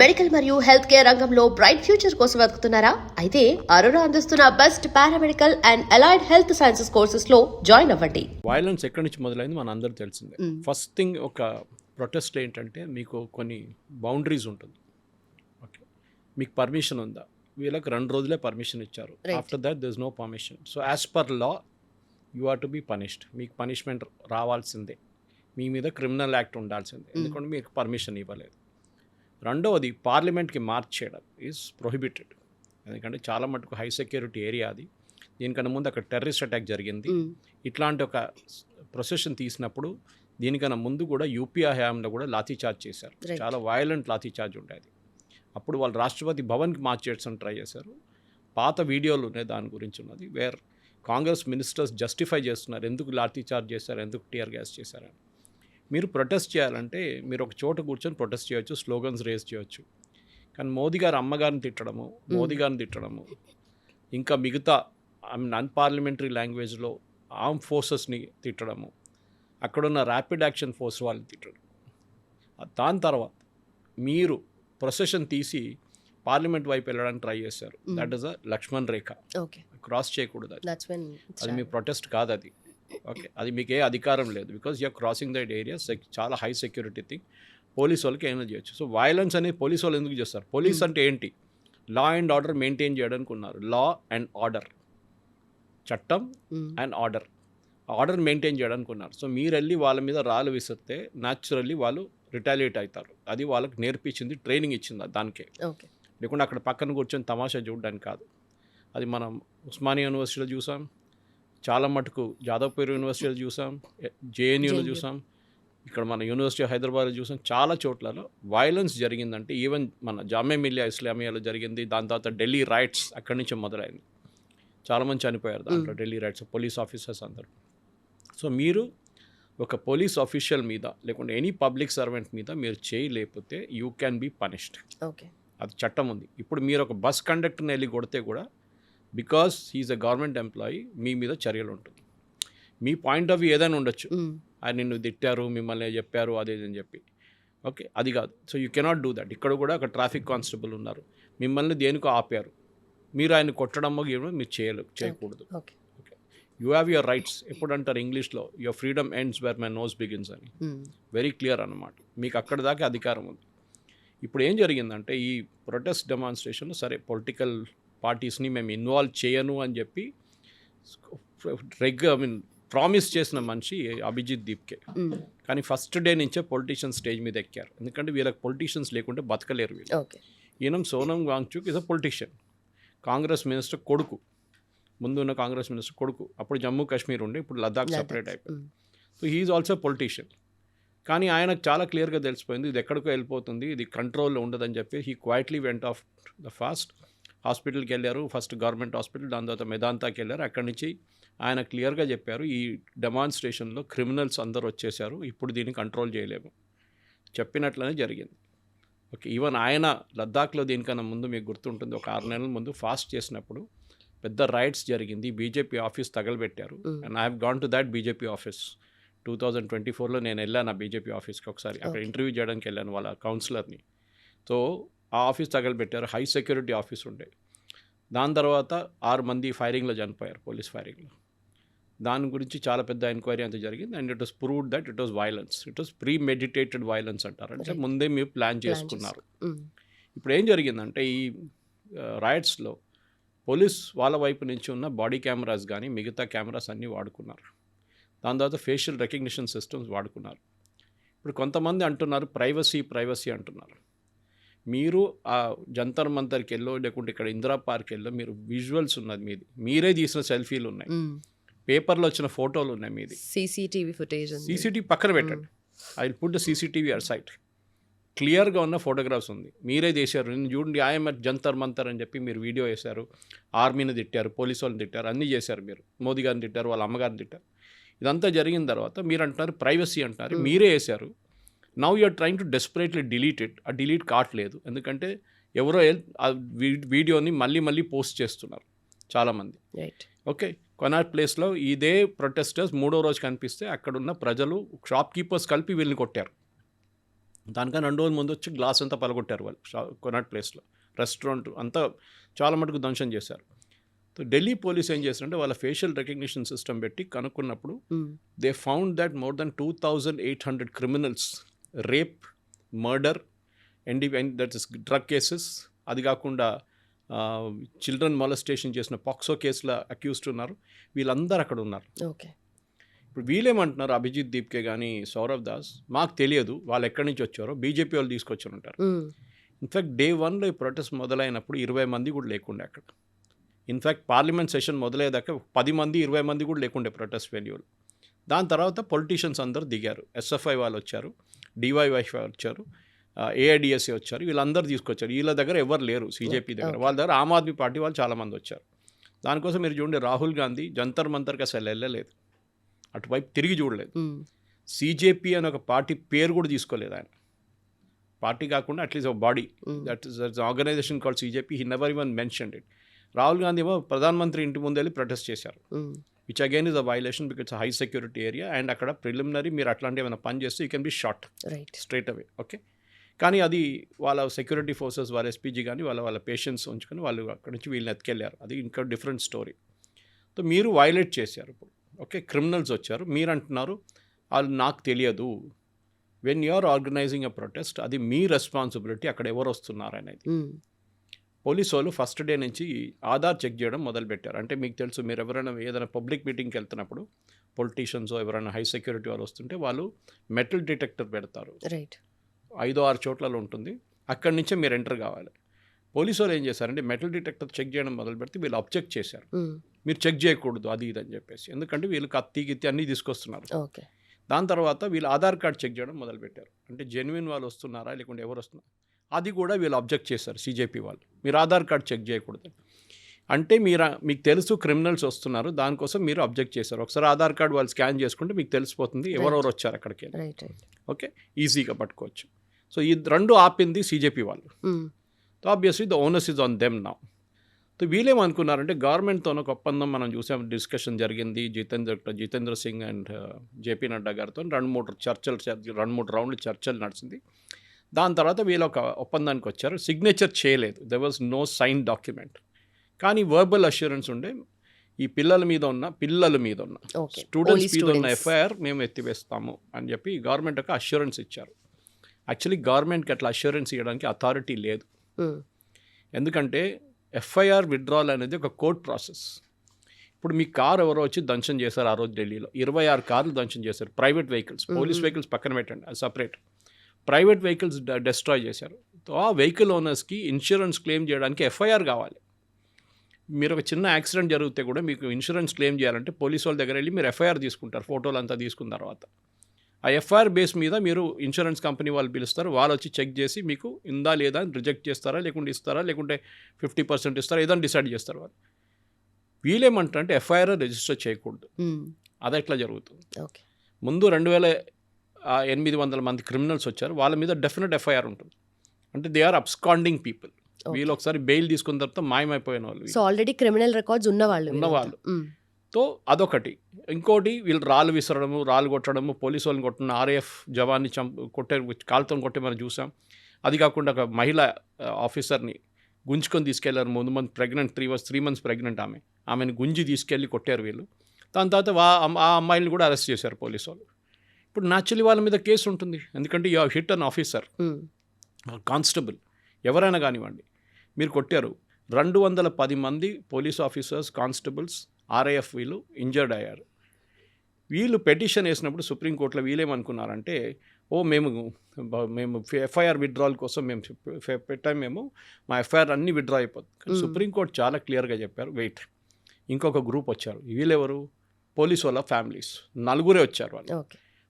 Medical మరియు health care రంగంలో bright future కోసం వెతుకుతున్నారా? అయితే అరోరా అందిస్తున్న best paramedical and allied health sciences courses లో జాయిన్ అవ్వండి. వైలెన్స్ ఎక్కడి నుంచి మొదలైంది మన అందరూ తెలిసిందే. ఫస్ట్ థింగ్ ఒక ప్రొటెస్ట్ ఏంటంటే మీకు కొన్ని బౌండరీస్ ఉంటుంది. ఓకే, మీకు పర్మిషన్ ఉందా? వీళ్ళకి 2 రోజులే పర్మిషన్ ఇచ్చారు. After that there is no permission. So as per law you are to be punished. మీకు పనిష్మెంట్ రావాల్సిందే, మీ మీద క్రిమినల్ యాక్ట్ ఉండాల్సిందే, ఎందుకంటే మీకు పర్మిషన్ ఇవ్వలేదు. రెండవది, పార్లమెంట్కి మార్చ్ చేయడం ఈజ్ ప్రొహిబిటెడ్. ఎందుకంటే చాలా మటుకు హై సెక్యూరిటీ ఏరియా అది. దీనికన్నా ముందు అక్కడ టెర్రరిస్ట్ అటాక్ జరిగింది. ఇట్లాంటి ఒక ప్రొసెషన్ తీసినప్పుడు దీనికన్నా ముందు కూడా యూపీఏ హయాంలో కూడా లాఠీచార్జ్ చేశారు. చాలా వైలెంట్ లాఠీచార్జ్ ఉండేది. అప్పుడు వాళ్ళు రాష్ట్రపతి భవన్కి మార్చ్ చేయడానికి ట్రై చేశారు. పాత వీడియోలు ఉన్నాయి దాని గురించి ఉన్నది, వేర్ కాంగ్రెస్ మినిస్టర్స్ జస్టిఫై చేస్తున్నారు ఎందుకు లాఠీచార్జ్ చేశారు, ఎందుకు టియర్ గ్యాస్ చేశారని. మీరు ప్రొటెస్ట్ చేయాలంటే మీరు ఒక చోట కూర్చొని ప్రొటెస్ట్ చేయొచ్చు, స్లోగన్స్ రేస్ చేయొచ్చు. కానీ మోదీ గారు అమ్మగారిని తిట్టడము, మోదీ గారిని తిట్టడము, ఇంకా మిగతా అన్పార్లమెంటరీ లాంగ్వేజ్లో ఆర్మ్ ఫోర్సెస్ని తిట్టడము, అక్కడున్న ర్యాపిడ్ యాక్షన్ ఫోర్స్ వాళ్ళని తిట్టడం, దాని తర్వాత మీరు ప్రొసెషన్ తీసి పార్లమెంట్ వైపు వెళ్ళడానికి ట్రై చేశారు. That is a Lakshman rekha. Cross చేయకూడదు, అది మీ ప్రొటెస్ట్ కాదు అది. ఓకే, అది మీకు ఏ అధికారం లేదు. Because you're crossing that area. చాలా హై సెక్యూరిటీ థింగ్. పోలీస్ వాళ్ళకి ఏమైనా చేయొచ్చు. సో వైలెన్స్ అనేది పోలీస్ వాళ్ళు ఎందుకు చేస్తారు? పోలీస్ అంటే ఏంటి? లా అండ్ ఆర్డర్ మెయింటైన్ చేయడానికి ఉన్నారు. లా అండ్ ఆర్డర్, చట్టం అండ్ ఆర్డర్ మెయింటైన్ చేయడానికి ఉన్నారు. సో మీరు వెళ్ళి వాళ్ళ మీద రాళ్ళు విసిరితే న్యాచురల్లీ వాళ్ళు రిటాలియేట్ అవుతారు. అది వాళ్ళకి నేర్పించింది, ట్రైనింగ్ ఇచ్చింది దానికే. లేకుండా అక్కడ పక్కన కూర్చొని తమాషా చూడడానికి కాదు. అది మనం ఉస్మానియా యూనివర్సిటీలో చూసాం, చాలా మటుకు జాదవ్పూర్ యూనివర్సిటీలో చూసాం, జేఎన్యూలో చూసాం, ఇక్కడ మన యూనివర్సిటీ ఆఫ్ హైదరాబాద్లో చూసాం. చాలా చోట్లలో వైలెన్స్ జరిగిందంటే ఈవెన్ మన జామియా మిలియా ఇస్లామియాలో జరిగింది. దాని తర్వాత ఢిల్లీ రైట్స్ అక్కడి నుంచి మొదలైంది. చాలామంది చనిపోయారు దాంట్లో, ఢిల్లీ రైట్స్, పోలీస్ ఆఫీసర్స్ అందరూ. సో మీరు ఒక పోలీస్ ఆఫీషియల్ మీద లేకుంటే ఎనీ పబ్లిక్ సర్వెంట్ మీద మీరు చేయలేకపోతే you can be punished. Okay, అది చట్టం ఉంది. ఇప్పుడు మీరు ఒక బస్ కండక్టర్ని వెళ్ళి కొడితే కూడా because he is a government employee మీ మీద చర్యలు ఉంటుంది. మీ పాయింట్ ఆఫ్ వ్యూ ఏదైనా ఉండొచ్చు, ఆయన నిన్ను తిట్టారు, మిమ్మల్ని చెప్పారు అదేదని చెప్పి. ఓకే, అది కాదు. So you cannot do that. ఇక్కడ కూడా ఒక ట్రాఫిక్ కానిస్టేబుల్ ఉన్నారు, మిమ్మల్ని దేనికో ఆపారు, మీరు ఆయన కొట్టడమో మీరు చేయకూడదు. Okay, you have your rights. ఎప్పుడు అంటారు ఇంగ్లీష్లో, your freedom ends where my nose begins అని. వెరీ క్లియర్ అన్నమాట. మీకు అక్కడ దాకా అధికారం ఉంది. ఇప్పుడు ఏం జరిగిందంటే ఈ ప్రొటెస్ట్ డెమాన్స్ట్రేషన్, సరే పొలిటికల్ పార్టీస్ని మేము ఇన్వాల్వ్ చేయను అని చెప్పి ప్రామిస్ చేసిన మనిషి అభిజిత్ దీప్కే. కానీ ఫస్ట్ డే నుంచే పొలిటీషియన్స్ స్టేజ్ మీద ఎక్కారు. ఎందుకంటే వీళ్ళకి పొలిటీషియన్స్ లేకుంటే బతకలేరు వీళ్ళు. ఈయన Sonam Wangchuk is a politician, Congress minister కొడుకు, ముందు ఉన్న కాంగ్రెస్ మినిస్టర్ కొడుకు. అప్పుడు జమ్మూ కాశ్మీర్ ఉండే, ఇప్పుడు లద్దాఖ్ సపరేట్ అయిపోయింది. So he is also politician. కానీ ఆయనకు చాలా క్లియర్గా తెలిసిపోయింది ఇది ఎక్కడికో వెళ్ళిపోతుంది, ఇది కంట్రోల్లో ఉండదని చెప్పి he quietly went off the fast. హాస్పిటల్కి వెళ్ళారు, ఫస్ట్ గవర్నమెంట్ హాస్పిటల్, దాని తర్వాత మెదాంతాకి వెళ్ళారు. అక్కడి నుంచి ఆయన క్లియర్గా చెప్పారు ఈ డెమాన్స్ట్రేషన్లో క్రిమినల్స్ అందరూ వచ్చేసారు, ఇప్పుడు దీన్ని కంట్రోల్ చేయలేము, చెప్పినట్లనే జరిగింది. ఓకే, ఈవెన్ ఆయన లద్దాఖ్లో దీనికన్నా ముందు మీకు గుర్తుంటుంది, ఒక 6 నెలల ముందు ఫాస్ట్ చేసినప్పుడు పెద్ద రైట్స్ జరిగింది, బీజేపీ ఆఫీస్ తగలబెట్టారు. And I have gone to that BJP office 2024లో. నేను వెళ్ళాను ఆ బీజేపీ ఆఫీస్కి ఒకసారి, అక్కడ ఇంటర్వ్యూ చేయడానికి వెళ్ళాను వాళ్ళ కౌన్సిలర్ని. సో ఆ ఆఫీస్ తగలబెట్టారు, హై సెక్యూరిటీ ఆఫీస్ ఉండే. దాని తర్వాత 6 మంది ఫైరింగ్లో చనిపోయారు, పోలీస్ ఫైరింగ్లో. దాని గురించి చాలా పెద్ద ఎంక్వైరీ అంతా జరిగింది. And it was proved that it was violence. It was pre meditated violence అంటారు, అంటే ముందే మీరు ప్లాన్ చేసుకున్నారు. ఇప్పుడు ఏం జరిగిందంటే ఈ రైట్స్లో పోలీస్ వాళ్ళ వైపు నుంచి ఉన్న బాడీ కెమెరాస్ కానీ మిగతా కెమెరాస్ అన్నీ వాడుకున్నారు. దాని తర్వాత ఫేషియల్ రికగ్నిషన్ సిస్టమ్స్ వాడుకున్నారు. ఇప్పుడు కొంతమంది అంటున్నారు ప్రైవసీ అంటున్నారు. మీరు ఆ జంతర్ మంతర్కి వెళ్ళో లేకుంటే ఇక్కడ ఇందిరా పార్క్ వెళ్ళో మీరు విజువల్స్ ఉన్నది మీది, మీరే తీసిన సెల్ఫీలు ఉన్నాయి, పేపర్లో వచ్చిన ఫోటోలు ఉన్నాయి మీది, సీసీటీవీ పక్కన పెట్టండి, I will put the CCTV at site, క్లియర్గా ఉన్న ఫోటోగ్రాఫ్స్ ఉంది, మీరే చేశారు. నేను చూడండి ఐఎమ్ అట్ జంతర్ మంతర్ అని చెప్పి మీరు వీడియో వేశారు, ఆర్మీని తిట్టారు, పోలీసు వాళ్ళని తిట్టారు, అన్నీ చేశారు మీరు, మోదీ గారిని తిట్టారు, వాళ్ళ అమ్మగారిని తిట్టారు. ఇదంతా జరిగిన తర్వాత మీరు అంటున్నారు ప్రైవసీ అంటున్నారు, మీరే వేశారు. Now you're trying to desperately delete it. ఆ డిలీట్ కావట్లేదు, ఎందుకంటే ఎవరో ఆ వీడియోని మళ్ళీ పోస్ట్ చేస్తున్నారు చాలామంది. ఓకే, కొనార్క్ ప్లేస్లో ఇదే ప్రొటెస్టర్స్ 3వ రోజు కనిపిస్తే అక్కడున్న ప్రజలు, షాప్ కీపర్స్ కలిపి వీళ్ళని కొట్టారు. దానికన్నా 2 రోజుల ముందు వచ్చి గ్లాస్ అంతా పలగొట్టారు వాళ్ళు కొనాట్ ప్లేస్లో, రెస్టారెంట్ అంతా చాలా మటుకు ధ్వంసం చేశారు. సో ఢిల్లీ పోలీస్ ఏం చేశారంటే వాళ్ళ ఫేషియల్ రికగ్నిషన్ సిస్టమ్ పెట్టి కనుక్కున్నప్పుడు they found that more than 2,800 criminals, rape, murder, that is drug cases, అది కాకుండా చిల్డ్రన్ మొలస్టేషన్ చేసిన పాక్సో కేసుల అక్యూస్డ్ ఉన్నారు. వీళ్ళందరూ అక్కడ ఉన్నారు. ఓకే. ఇప్పుడు వీళ్ళేమంటున్నారు, అభిజిత్ దీప్కే కానీ సౌరవ్ దాస్, మాకు తెలియదు వాళ్ళు ఎక్కడి నుంచి వచ్చారో, బీజేపీ వాళ్ళు తీసుకొచ్చారు ఉంటారు. ఇన్ఫ్యాక్ట్ డే 1లో ఈ ప్రొటెస్ట్ మొదలైనప్పుడు 20 మంది కూడా లేకుండే అక్కడ. ఇన్ఫ్యాక్ట్ పార్లమెంట్ సెషన్ మొదలయ్యేదాకా 10 మంది 20 మంది కూడా లేకుండే ప్రొటెస్ట్ వెన్యూలు. దాని తర్వాత పొలిటీషియన్స్ అందరూ దిగారు. ఎస్ఎఫ్ఐ వాళ్ళు వచ్చారు, డివైఎఫ్ఐ వచ్చారు, ఏఐడిఎస్ఏ వచ్చారు, వీళ్ళందరూ తీసుకొచ్చారు. వీళ్ళ దగ్గర ఎవరు లేరు సీజేపీ దగ్గర. వాళ్ళ దగ్గర ఆమ్ ఆద్మీ పార్టీ వాళ్ళు చాలామంది వచ్చారు. దానికోసం మీరు చూడండి, రాహుల్ గాంధీ జంతర్ మంతర్కి అసలు వెళ్ళలేదు, అటువైపు తిరిగి చూడలేదు. సీజేపీ అనే ఒక పార్టీ పేరు కూడా తీసుకోలేదు ఆయన. పార్టీ కాకుండా అట్లీస్ట్ ఒక body, that is organisation called CJP, he never even mentioned it. Rahul Gandhi ఏమో ప్రధానమంత్రి ఇంటి ముందు వెళ్ళి ప్రొటెస్ట్ చేశారు, which again is a violation because high security area. And అక్కడ ప్రిలిమినరీ మీరు అట్లాంటి ఏమైనా పని చేస్తే you can be shot straight away. Okay. కానీ అది వాళ్ళ సెక్యూరిటీ ఫోర్సెస్, వాళ్ళ ఎస్పీజీ కానీ వాళ్ళ పేషెంట్స్ ఉంచుకొని వాళ్ళు అక్కడి నుంచి వీళ్ళని ఎత్తుకెళ్ళారు. అది ఇంకా డిఫరెంట్ స్టోరీ. సో మీరు వైలేట్ చేశారు ఇప్పుడు. ఓకే, క్రిమినల్స్ వచ్చారు, మీరు అంటున్నారు వాళ్ళు నాకు తెలియదు. When you are organising a protest, అది మీ రెస్పాన్సిబిలిటీ అక్కడ ఎవరు వస్తున్నారు అనేది. పోలీసు వాళ్ళు ఫస్ట్ డే నుంచి ఆధార్ చెక్ చేయడం మొదలుపెట్టారు. అంటే మీకు తెలుసు, మీరు ఎవరైనా ఏదైనా పబ్లిక్ మీటింగ్కి వెళ్తున్నప్పుడు పొలిటీషియన్స్ ఎవరైనా హై సెక్యూరిటీ వాళ్ళు వస్తుంటే వాళ్ళు మెటల్ డిటెక్టర్ పెడతారు. 5-6 చోట్లలో ఉంటుంది. అక్కడి నుంచే మీరు ఎంటర్ కావాలి. పోలీసు వాళ్ళు ఏం చేశారంటే మెటల్ డిటెక్టర్ చెక్ చేయడం మొదలు పెడితే వీళ్ళు అబ్జెక్ట్ చేశారు, మీరు చెక్ చేయకూడదు అది ఇది అని చెప్పేసి. ఎందుకంటే వీళ్ళు కత్తి గిత్తి అన్నీ తీసుకొస్తున్నారు. దాని తర్వాత వీళ్ళు ఆధార్ కార్డ్ చెక్ చేయడం మొదలుపెట్టారు. అంటే జెన్యున్ వాళ్ళు వస్తున్నారా లేకుంటే ఎవరు వస్తున్నారు, అది కూడా వీళ్ళు అబ్జెక్ట్ చేశారు సీజేపీ వాళ్ళు, మీరు ఆధార్ కార్డ్ చెక్ చేయకూడదు. అంటే మీకు తెలుసు క్రిమినల్స్ వస్తున్నారు, దానికోసం మీరు అబ్జెక్ట్ చేశారు. ఒకసారి ఆధార్ కార్డ్ వాళ్ళు స్కాన్ చేసుకుంటే మీకు తెలిసిపోతుంది ఎవరెవరు వచ్చారు అక్కడికి. ఓకే, ఈజీగా పట్టుకోవచ్చు. సో ఈ రెండు ఆపింది సీజేపీ వాళ్ళు. So obviously the owners is on them now. So వీళ్ళేమనుకున్నారంటే గవర్నమెంట్తో ఒక ఒప్పందం మనం చూసాం, డిస్కషన్ జరిగింది. జితేంద్ర సింగ్ అండ్ జేపీ నడ్డా గారితో 2-3 రౌండ్లు చర్చలు నడిచింది. దాని తర్వాత వీళ్ళు ఒక ఒప్పందానికి వచ్చారు. సిగ్నేచర్ చేయలేదు, there was no sign document. కానీ వర్బల్ అష్యూరెన్స్ ఉండే, ఈ పిల్లల మీద ఉన్న స్టూడెంట్స్ మీద ఉన్న ఎఫ్ఐఆర్ మేము ఎత్తివేస్తాము అని చెప్పి గవర్నమెంట్ ఒక అష్యూరెన్స్ ఇచ్చారు. యాక్చువల్లీ గవర్నమెంట్కి అట్లా అష్యూరెన్స్ ఇవ్వడానికి అథారిటీ లేదు. ఎందుకంటే ఎఫ్ఐఆర్ విత్డ్రాల్ అనేది ఒక కోర్ట్ ప్రాసెస్. ఇప్పుడు మీ కారు ఎవరో వచ్చి ధ్వంసం చేశారు ఆ రోజు ఢిల్లీలో, 26 కార్లు ధ్వంసం చేశారు, ప్రైవేట్ వెహికల్స్. పోలీస్ వెహికల్స్ పక్కన పెట్టండి, అది సపరేట్. ప్రైవేట్ వెహికల్స్ డెస్ట్రాయ్ చేశారు. ఆ వెహికల్ ఓనర్స్కి ఇన్సూరెన్స్ క్లెయిమ్ చేయడానికి ఎఫ్ఐఆర్ కావాలి. మీరు ఒక చిన్న యాక్సిడెంట్ జరిగితే కూడా మీకు ఇన్సూరెన్స్ క్లెయిమ్ చేయాలంటే పోలీసు వాళ్ళ దగ్గర వెళ్ళి మీరు ఎఫ్ఐఆర్ తీసుకుంటారు, ఫోటోలు అంతా తీసుకున్న తర్వాత. ఆ ఎఫ్ఐఆర్ బేస్ మీద మీరు ఇన్సూరెన్స్ కంపెనీ వాళ్ళు పిలుస్తారు, వాళ్ళు వచ్చి చెక్ చేసి మీకు ఇందా లేదా అని రిజెక్ట్ చేస్తారా, లేకుంటే ఇస్తారా, లేకుంటే 50% ఇస్తారా, ఏదైనా డిసైడ్ చేస్తారు వాళ్ళు. వీళ్ళేమంటారంటే ఎఫ్ఐఆర్ రిజిస్టర్ చేయకూడదు. అది ఎట్లా జరుగుతుంది? ముందు 2,800 మంది క్రిమినల్స్ వచ్చారు, వాళ్ళ మీద డెఫినెట్ ఎఫ్ఐఆర్ ఉంటుంది. అంటే దే ఆర్ అబ్స్కాండింగ్ పీపుల్. వీళ్ళు ఒకసారి బెయిల్ తీసుకున్న తర్వాత మాయమైపోయిన వాళ్ళు, సో ఆల్రెడీ క్రిమినల్ రికార్డ్స్ ఉన్నవాళ్ళు. సో అదొకటి. ఇంకోటి, వీళ్ళు రాళ్ళు విసరడము, రాళ్ళు కొట్టడము, పోలీసు వాళ్ళని కొట్టిన RAF జవాన్ని కాలుతో కొట్టి మనం చూసాం. అది కాకుండా ఒక మహిళ ఆఫీసర్ని గుంజుకొని తీసుకెళ్లారు. ముందు మంది ప్రెగ్నెంట్, 3 months ప్రెగ్నెంట్ ఆమెను గుంజి తీసుకెళ్ళి కొట్టారు వీళ్ళు. దాని తర్వాత ఆ అమ్మాయిని కూడా అరెస్ట్ చేశారు పోలీసు వాళ్ళు. ఇప్పుడు న్యాచురలీ వాళ్ళ మీద కేసు ఉంటుంది, ఎందుకంటే you hit an officer, constable ఎవరైనా కానివ్వండి, మీరు కొట్టారు. 210 మంది పోలీస్ ఆఫీసర్స్, కానిస్టేబుల్స్, RAF వీళ్ళు ఇంజర్డ్ అయ్యారు. వీళ్ళు పెటిషన్ వేసినప్పుడు సుప్రీంకోర్టులో వీళ్ళేమనుకున్నారంటే, మేము ఎఫ్ఐఆర్ విత్డ్రాల్ కోసం మేము పెట్టాము, మా ఎఫ్ఐఆర్ అన్నీ విత్డ్రా అయిపోతుంది. సుప్రీంకోర్టు చాలా క్లియర్గా చెప్పారు, వెయిట్, ఇంకొక గ్రూప్ వచ్చారు. వీళ్ళెవరు? పోలీసు వాళ్ళ ఫ్యామిలీస్ 4 వచ్చారు. వాళ్ళు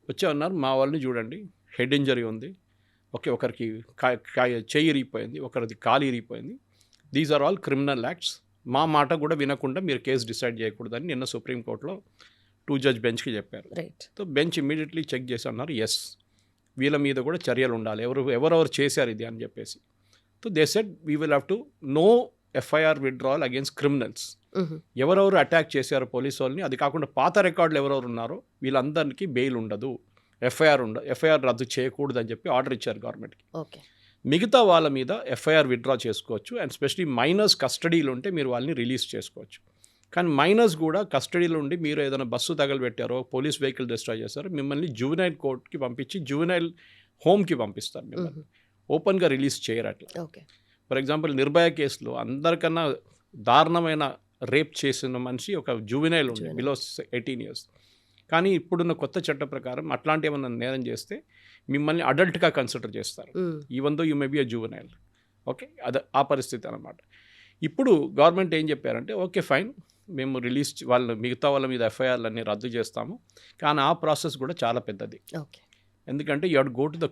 వచ్చే ఉన్నారు, మా వాళ్ళని చూడండి, హెడ్ ఇంజరీ ఉంది, ఒకరికి చెయ్యి ఇరిగిపోయింది, ఒకరిది కాలు ఇరిగిపోయింది, these are all criminal acts, మా మాట కూడా వినకుండా మీరు కేసు డిసైడ్ చేయకూడదని నిన్న సుప్రీంకోర్టులో 2 judge బెంచ్కి చెప్పారు. సో బెంచ్ ఇమీడియట్లీ చెక్ చేసి అన్నారు, ఎస్, వీళ్ళ మీద కూడా చర్యలు ఉండాలి, ఎవరెవరు చేశారు ఇది అని చెప్పేసి. So they said we will have to know FIR withdrawal against criminals. ఎవరెవరు అటాక్ చేశారు పోలీసు వాళ్ళని, అది కాకుండా పాత రికార్డులు ఎవరెవరు ఉన్నారో వీళ్ళందరికీ బెయిల్ ఉండదు. ఎఫ్ఐఆర్ రద్దు చేయకూడదని చెప్పి ఆర్డర్ ఇచ్చారు గవర్నమెంట్కి. ఓకే. మిగతా వాళ్ళ మీద ఎఫ్ఐఆర్ విత్డ్రా చేసుకోవచ్చు. అండ్ స్పెషలీ మైనర్స్ కస్టడీలో ఉంటే మీరు వాళ్ళని రిలీజ్ చేసుకోవచ్చు. కానీ మైనర్స్ కూడా కస్టడీలో ఉండి మీరు ఏదైనా బస్సు తగలబెట్టారో, పోలీస్ వెహికల్ డిస్ట్రాయ్ చేశారో, మిమ్మల్ని జువెనైల్ కోర్ట్కి పంపించి జువెనైల్ హోమ్కి పంపిస్తారు. మిమ్మల్ని ఓపెన్గా రిలీజ్ చేయరు అట్లా. ఓకే. ఫర్ ఎగ్జాంపుల్ నిర్భయ కేసులో అందరికన్నా దారుణమైన రేప్ చేసిన మనిషి ఒక జువెనైల్ ఉంది, బిలో 18 years. కానీ ఇప్పుడున్న కొత్త చట్ట ప్రకారం అట్లాంటి ఏమన్నా నేరం చేస్తే మిమ్మల్ని అడల్ట్గా కన్సిడర్ చేస్తారు, even though you may be a juvenile. Okay, అది ఆ పరిస్థితి అనమాట. ఇప్పుడు గవర్నమెంట్ ఏం చెప్పారంటే, ఓకే ఫైన్, మేము మిగతా వాళ్ళ మీద ఎఫ్ఐఆర్లన్నీ రద్దు చేస్తాము. కానీ ఆ ప్రాసెస్ కూడా చాలా పెద్దది. ఓకే. ఎందుకంటే you have to go to the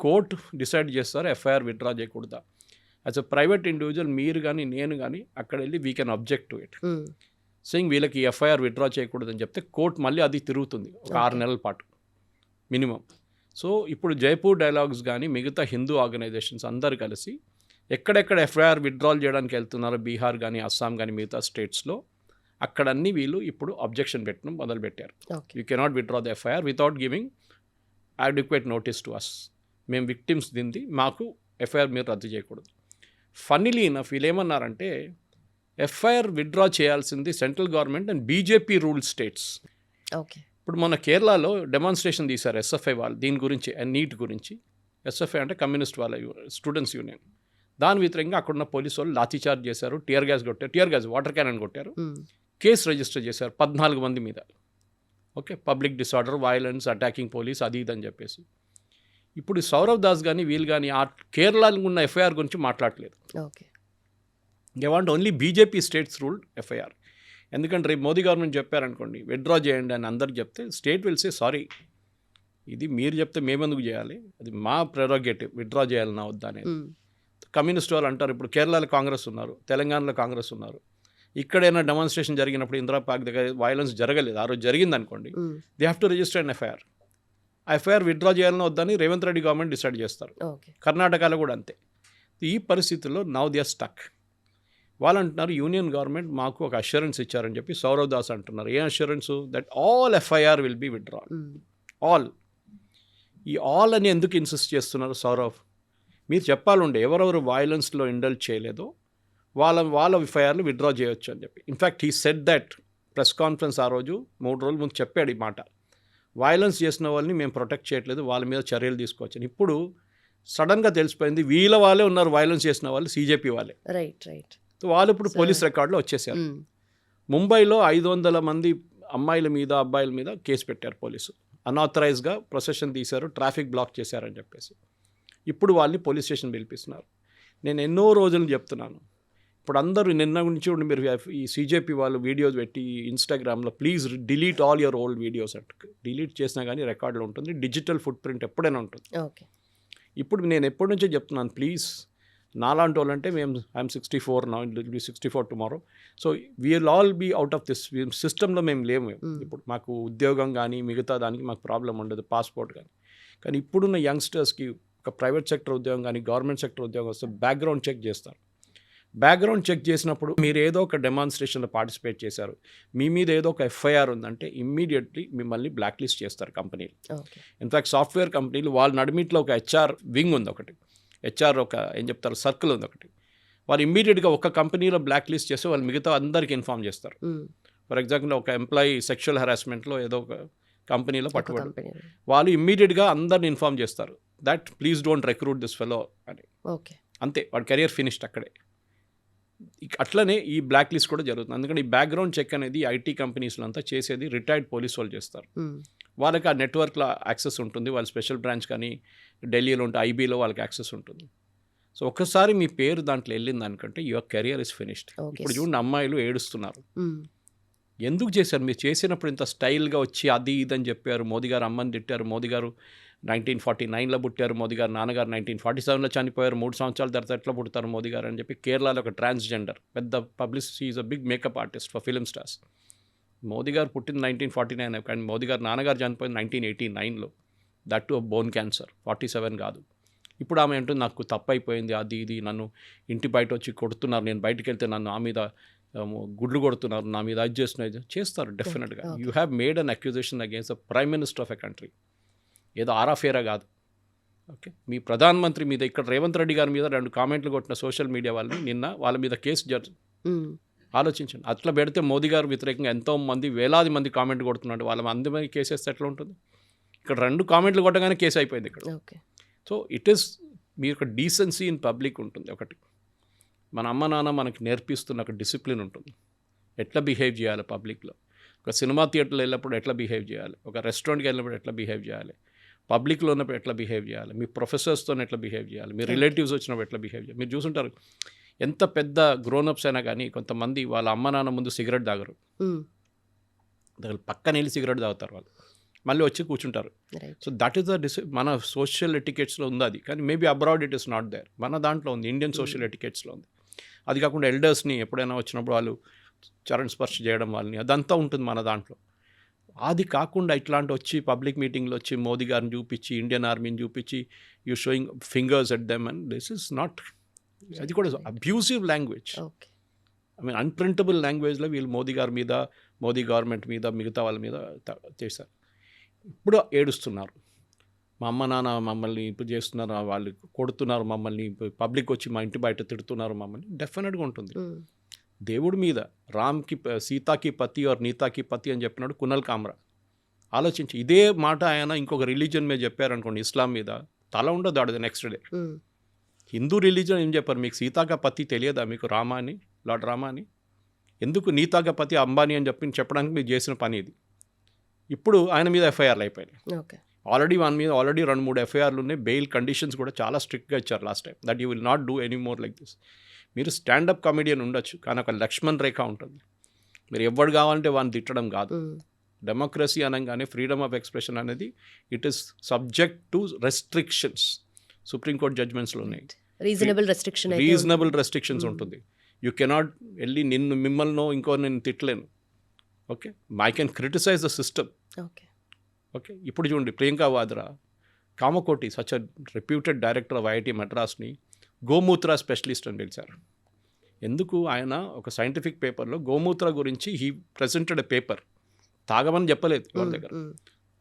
court decide చేస్తారు ఎఫ్ఐఆర్ విత్డ్రా చేయకూడదా. యాజ్ అ ప్రైవేట్ ఇండివిజువల్ మీరు కానీ నేను కానీ అక్కడ వెళ్ళి we can object to it, saying వీళ్ళకి ఎఫ్ఐఆర్ విత్డ్రా చేయకూడదని చెప్తే కోర్ట్ మళ్ళీ అది తిరుగుతుంది ఒక 6 నెలల పాటు మినిమం. సో ఇప్పుడు జైపూర్ డైలాగ్స్ కానీ మిగతా హిందూ ఆర్గనైజేషన్స్ అందరు కలిసి ఎక్కడెక్కడ ఎఫ్ఐఆర్ విత్డ్రాల్ చేయడానికి వెళ్తున్నారో, బీహార్ కానీ అస్సాం కానీ మిగతా స్టేట్స్లో, అక్కడన్నీ వీళ్ళు ఇప్పుడు అబ్జెక్షన్ పెట్టడం మొదలుపెట్టారు. You cannot withdraw the FIR without giving adequate notice to us. మేము విక్టిమ్స్ దింది, మాకు ఎఫ్ఐఆర్ మీరు రద్దు చేయకూడదు. ఫన్నీలీ ఇనఫ్ వీళ్ళు ఏమన్నారంటే, ఎఫ్ఐఆర్ విత్డ్రా చేయాల్సింది central government and BJP rule states. Okay. ఇప్పుడు మన కేరళలో డెమాన్స్ట్రేషన్ తీశారు ఎస్ఎఫ్ఐ వాళ్ళు దీని గురించి, నీట్ గురించి. ఎస్ఎఫ్ఐ అంటే కమ్యూనిస్ట్ వాళ్ళ స్టూడెంట్స్ యూనియన్. దాని వ్యతిరేకంగా అక్కడున్న పోలీసు వాళ్ళు లాఠీచార్జ్ చేశారు, టియర్ గ్యాస్ వాటర్ క్యానన్ కొట్టారు, కేసు రిజిస్టర్ చేశారు 14 మంది మీద. Okay, public disorder, violence, attacking police, అది ఇదని చెప్పేసి. ఇప్పుడు సౌరవ్ దాస్ కానీ వీళ్ళు కానీ ఆ కేరళలో ఉన్న ఎఫ్ఐఆర్ గురించి మాట్లాడలేదు. Okay. They want only BJP states ruled FIR. ఎందుకంటే రేపు మోదీ గవర్నమెంట్ చెప్పారనుకోండి విత్డ్రా చేయండి అని అందరికి చెప్తే స్టేట్ విల్ సే సారీ, ఇది మీరు చెప్తే మేమెందుకు చేయాలి, అది మా ప్రెరోగేటివ్, విత్డ్రా చేయాలన్నా వద్దా అనేది. కమ్యూనిస్ట్ వాళ్ళు అంటారు, ఇప్పుడు కేరళలో కాంగ్రెస్ ఉన్నారు, తెలంగాణలో కాంగ్రెస్ ఉన్నారు. ఇక్కడైనా డెమాన్స్ట్రేషన్ జరిగినప్పుడు ఇందిరా పార్క్ దగ్గర వైలెన్స్ జరగలేదు, ఆ రోజు జరిగింది అనుకోండి, they have to register an FIR. ఆ ఎఫ్ఐఆర్ విత్డ్రా చేయాలని వద్దని రేవంత్ రెడ్డి గవర్నమెంట్ డిసైడ్ చేస్తారు. కర్ణాటకలో కూడా అంతే. ఈ పరిస్థితుల్లో నౌ దే ఆర్ స్టక్. వాళ్ళు అంటున్నారు యూనియన్ గవర్నమెంట్ మాకు ఒక అష్యూరెన్స్ ఇచ్చారని చెప్పి సౌరవ్ దాస్ అంటున్నారు. ఏ assurance? That all FIR will be withdraw. All. ఈ ఆల్ అని ఎందుకు ఇన్సిస్ట్ చేస్తున్నారు సౌరవ్? మీరు చెప్పాలంటే ఎవరెవరు వైలెన్స్లో ఇండల్జ్ చేయలేదో వాళ్ళ ఎఫ్ఐఆర్లు విత్డ్రా చేయొచ్చు అని చెప్పి. In fact he said that press conference ఆ రోజు 3 రోజుల ముందు చెప్పాడు ఈ మాట. వైలెన్స్ చేసిన వాళ్ళని మేము ప్రొటెక్ట్ చేయట్లేదు, వాళ్ళ మీద చర్యలు తీసుకోవచ్చు. ఇప్పుడు సడన్గా తెలిసిపోయింది వీళ్ళ వాళ్ళే ఉన్నారు వైలెన్స్ చేసిన వాళ్ళు, సీజేపీ వాళ్ళే. రైట్. వాళ్ళు ఇప్పుడు పోలీస్ రికార్డులో వచ్చేసారు. ముంబైలో 500 మంది అమ్మాయిల మీద అబ్బాయిల మీద కేసు పెట్టారు పోలీసు. అన్ఆథరైజ్గా ప్రొసెషన్ తీశారు, ట్రాఫిక్ బ్లాక్ చేశారని చెప్పేసి. ఇప్పుడు వాళ్ళని పోలీస్ స్టేషన్ పిలిపిస్తున్నారు. నేను ఎన్నో రోజులు చెప్తున్నాను, ఇప్పుడు అందరూ నిన్న నుంచి మీరు ఈ సీజేపీ వాళ్ళు వీడియోస్ పెట్టి ఇన్స్టాగ్రామ్లో please delete all your old videos అంటే డిలీట్ చేసినా కానీ రికార్డులో ఉంటుంది, డిజిటల్ ఫుట్ ప్రింట్ ఎప్పుడైనా ఉంటుంది. ఓకే. ఇప్పుడు నేను ఎప్పటి నుంచో చెప్తున్నాను, ప్లీజ్ నాలాంటి వాళ్ళంటే మేము ఐఎమ్ 64 నా, it will be 64 tomorrow. So we will all be out of this సిస్టంలో మేము లేము. ఇప్పుడు మాకు ఉద్యోగం కానీ మిగతా దానికి మాకు ప్రాబ్లం ఉండదు, పాస్పోర్ట్ కానీ ఇప్పుడున్న యంగ్స్టర్స్కి ఒక ప్రైవేట్ సెక్టర్ ఉద్యోగం కానీ గవర్నమెంట్ సెక్టర్ ఉద్యోగం వస్తే బ్యాక్గ్రౌండ్ చెక్ చేస్తారు. బ్యాక్గ్రౌండ్ చెక్ చేసినప్పుడు మీరు ఏదో ఒక డెమాన్స్ట్రేషన్లో పార్టిసిపేట్ చేశారు, మీ మీద ఏదో ఒక ఎఫ్ఐఆర్ ఉందంటే ఇమ్మీడియట్లీ మిమ్మల్ని బ్లాక్ లిస్ట్ చేస్తారు కంపెనీలు. ఇన్ఫ్యాక్ట్ సాఫ్ట్వేర్ కంపెనీలు వాళ్ళ నడిమిట్లో ఒక హెచ్ఆర్ వింగ్ ఉంది, ఒకటి హెచ్ఆర్ ఒక ఏం చెప్తారు సర్కిల్ ఉంది ఒకటి. వాళ్ళు ఇమ్మీడియట్గా ఒక కంపెనీలో బ్లాక్ లిస్ట్ చేస్తే వాళ్ళు మిగతా అందరికీ ఇన్ఫార్మ్ చేస్తారు. ఫర్ ఎగ్జాంపుల్ ఒక ఎంప్లాయీ సెక్షువల్ హెరాస్మెంట్లో ఏదో ఒక కంపెనీలో పట్టుబడి వాళ్ళు ఇమ్మీడియట్గా అందరిని ఇన్ఫార్మ్ చేస్తారు that please don't recruit this fellow అని. అంతే, వాడి కెరియర్ ఫినిష్డ్ అక్కడే. అట్లనే ఈ బ్లాక్ లిస్ట్ కూడా జరుగుతుంది. అందుకని ఈ బ్యాక్గ్రౌండ్ చెక్ అనేది ఐటీ కంపెనీస్లో అంతా చేసేది రిటైర్డ్ పోలీస్ వాళ్ళు చేస్తారు. వాళ్ళకి ఆ నెట్వర్క్లో యాక్సెస్ ఉంటుంది, వాళ్ళ స్పెషల్ బ్రాంచ్ కానీ ఢిల్లీలో ఉంటే ఐబీలో వాళ్ళకి యాక్సెస్ ఉంటుంది. సో ఒక్కసారి మీ పేరు దాంట్లో వెళ్ళింది అనుకంటే యువర్ కెరియర్ ఇస్ ఫినిష్డ్. ఇప్పుడు చూడండి అమ్మాయిలు ఏడుస్తున్నారు, ఎందుకు చేశారు? మీరు చేసినప్పుడు ఇంత స్టైల్గా వచ్చి అది ఇదని చెప్పారు, మోదీ గారు అమ్మని తిట్టారు, మోదీ గారు 1949లో పుట్టారు, మోదీ గారు నాన్నగారు 1947లో చనిపోయారు, 3 సంవత్సరాల తర్వాత ఎట్లా పుడతారు మోదీ గారు అని చెప్పి. కేరళలో ఒక ట్రాన్స్జెండర్ పెద్ద publicity is a big makeup artist for film stars. Modi garu పుట్టింది 1949 కానీ మోదీ గారు నాన్నగారు చనిపోయింది 1989లో, దట్ టు బోన్ క్యాన్సర్, 47 కాదు. ఇప్పుడు ఆమె అంటుంది నాకు తప్పు అయిపోయింది, అది ఇది నన్ను ఇంటి బయట వచ్చి కొడుతున్నారు, నేను బయటకు వెళ్తే నన్ను ఆ మీద గుడ్లు కొడుతున్నారు, నా మీద అది చేస్తున్నారు. చేస్తారు డెఫినెట్గా. You have made an accusation against the prime minister of a country. ఏదో ఆరాఫేరా కాదు. ఓకే, మీ ప్రధానమంత్రి మీద ఇక్కడ రేవంత్ రెడ్డి గారి మీద 2 కామెంట్లు కొట్టిన సోషల్ మీడియా వాళ్ళని నిన్న వాళ్ళ మీద కేసు ఆలోచించండి. అట్లా పెడితే మోదీ గారు వ్యతిరేకంగా ఎంతోమంది వేలాది మంది కామెంట్ కొడుతున్నారు. వాళ్ళ మంది మీద కేసు వేస్తే ఎట్లా ఉంటుంది? ఇక్కడ 2 కామెంట్లు కొట్టగానే కేసు అయిపోయింది ఇక్కడ. సో ఇట్ ఈస్ మీ యొక్క డీసెన్సీ ఇన్ పబ్లిక్ ఉంటుంది. ఒకటి మన అమ్మ నాన్న మనకి నేర్పిస్తున్న ఒక డిసిప్లిన్ ఉంటుంది. ఎట్లా బిహేవ్ చేయాలి పబ్లిక్లో, ఒక సినిమా థియేటర్లో వెళ్ళినప్పుడు ఎట్లా బిహేవ్ చేయాలి, ఒక రెస్టారెంట్కి వెళ్ళినప్పుడు ఎట్లా బిహేవ్ చేయాలి, పబ్లిక్లో ఉన్నప్పుడు ఎట్లా బిహేవ్ చేయాలి, మీ ప్రొఫెసర్స్తో ఎట్లా బిహేవ్ చేయాలి, మీ రిలేటివ్స్ వచ్చినప్పుడు ఎట్లా బిహేవ్ చేయాలి. మీరు చూసుంటారు ఎంత పెద్ద గ్రోనప్స్ అయినా కానీ కొంతమంది వాళ్ళ అమ్మ నాన్న ముందు సిగరెట్ తాగరు, పక్కన వెళ్ళి సిగరెట్ తాగుతారు వాళ్ళు, మళ్ళీ వచ్చి కూర్చుంటారు. సో దట్ ఈస్ ద మన సోషల్ ఎటికెట్స్లో ఉంది అది. కానీ maybe abroad it is not there. మన దాంట్లో ఉంది, ఇండియన్ సోషల్ ఎటికెట్స్లో ఉంది. అది కాకుండా ఎల్డర్స్ని ఎప్పుడైనా వచ్చినప్పుడు వాళ్ళు చరణ్ స్పర్శ చేయడం వాళ్ళని, అదంతా ఉంటుంది మన దాంట్లో. అది కాకుండా ఇట్లాంటి వచ్చి పబ్లిక్ మీటింగ్లో వచ్చి మోదీ గారిని చూపించి ఇండియన్ ఆర్మీని చూపించి you showing fingers at them and this is not, అది కూడా అబ్యూసివ్ లాంగ్వేజ్. ఐ మీన్ అన్ప్రింటబుల్ లాంగ్వేజ్లో వీళ్ళు మోదీ గారి మీద, మోదీ గవర్నమెంట్ మీద, మిగతా వాళ్ళ మీద చేశారు. ఇప్పుడు ఏడుస్తున్నారు, మా అమ్మ నాన్న మమ్మల్ని ఇప్పుడు చేస్తున్నారు, వాళ్ళు కొడుతున్నారు మమ్మల్ని, పబ్లిక్ వచ్చి మా ఇంటి బయట తిడుతున్నారు మమ్మల్ని. డెఫినెట్గా ఉంటుంది. దేవుడి మీద రామ్కి సీతాకి పతి ఆర్ నీతాకి పతి అని చెప్పినాడు కునల్ కామ్రా. ఆలోచించి ఇదే మాట ఆయన ఇంకొక రిలీజన్ మీద చెప్పారనుకోండి, ఇస్లాం మీద, తల ఉండదు ఆడది నెక్స్ట్ డే. హిందూ రిలీజన్ ఏం చెప్పారు, మీకు సీతాక పతి తెలియదా, మీకు రామా అని, లార్డ్ రామా అని, ఎందుకు నీతాక పతి అంబానీ అని చెప్పడానికి మీరు చేసిన పని ఇది. ఇప్పుడు ఆయన మీద ఎఫ్ఐఆర్లు అయిపోయినాయి. ఆల్రెడీ 2-3 ఎఫ్ఐఆర్లు ఉన్నాయి. బెయిల్ కండిషన్స్ కూడా చాలా స్ట్రిక్ట్గా ఇచ్చారు last time, that you will not do any more like this. మీరు స్టాండప్ కామెడియన్ ఉండొచ్చు, కానీ ఒక లక్ష్మణ్ రేఖ ఉంటుంది. మీరు ఎవరు కావాలంటే వాడిని తిట్టడం కాదు. డెమోక్రసీ అనగానే ఫ్రీడమ్ ఆఫ్ ఎక్స్ప్రెషన్ అనేది it is subject to restrictions. Supreme court జడ్జ్మెంట్స్లో ఉన్నాయి, రీజనబుల్ రెస్ట్రిక్షన్స్ ఉంటుంది. యూ కెనాట్ వెళ్ళి మిమ్మల్ని ఇంకో నేను తిట్టలేను. Okay, I can criticise the system. Okay, ఇప్పుడు చూడండి Priyanka Vadra, Kamakoti such a reputed director of IIT మద్రాస్ని గోమూత్ర స్పెషలిస్ట్ అని పిలిచారు. ఎందుకు? ఆయన ఒక సైంటిఫిక్ పేపర్లో గోమూత్ర గురించి హీ ప్రెజెంటెడ్ ఎ పేపర్. తాగమని చెప్పలేదు ఎవరి దగ్గర.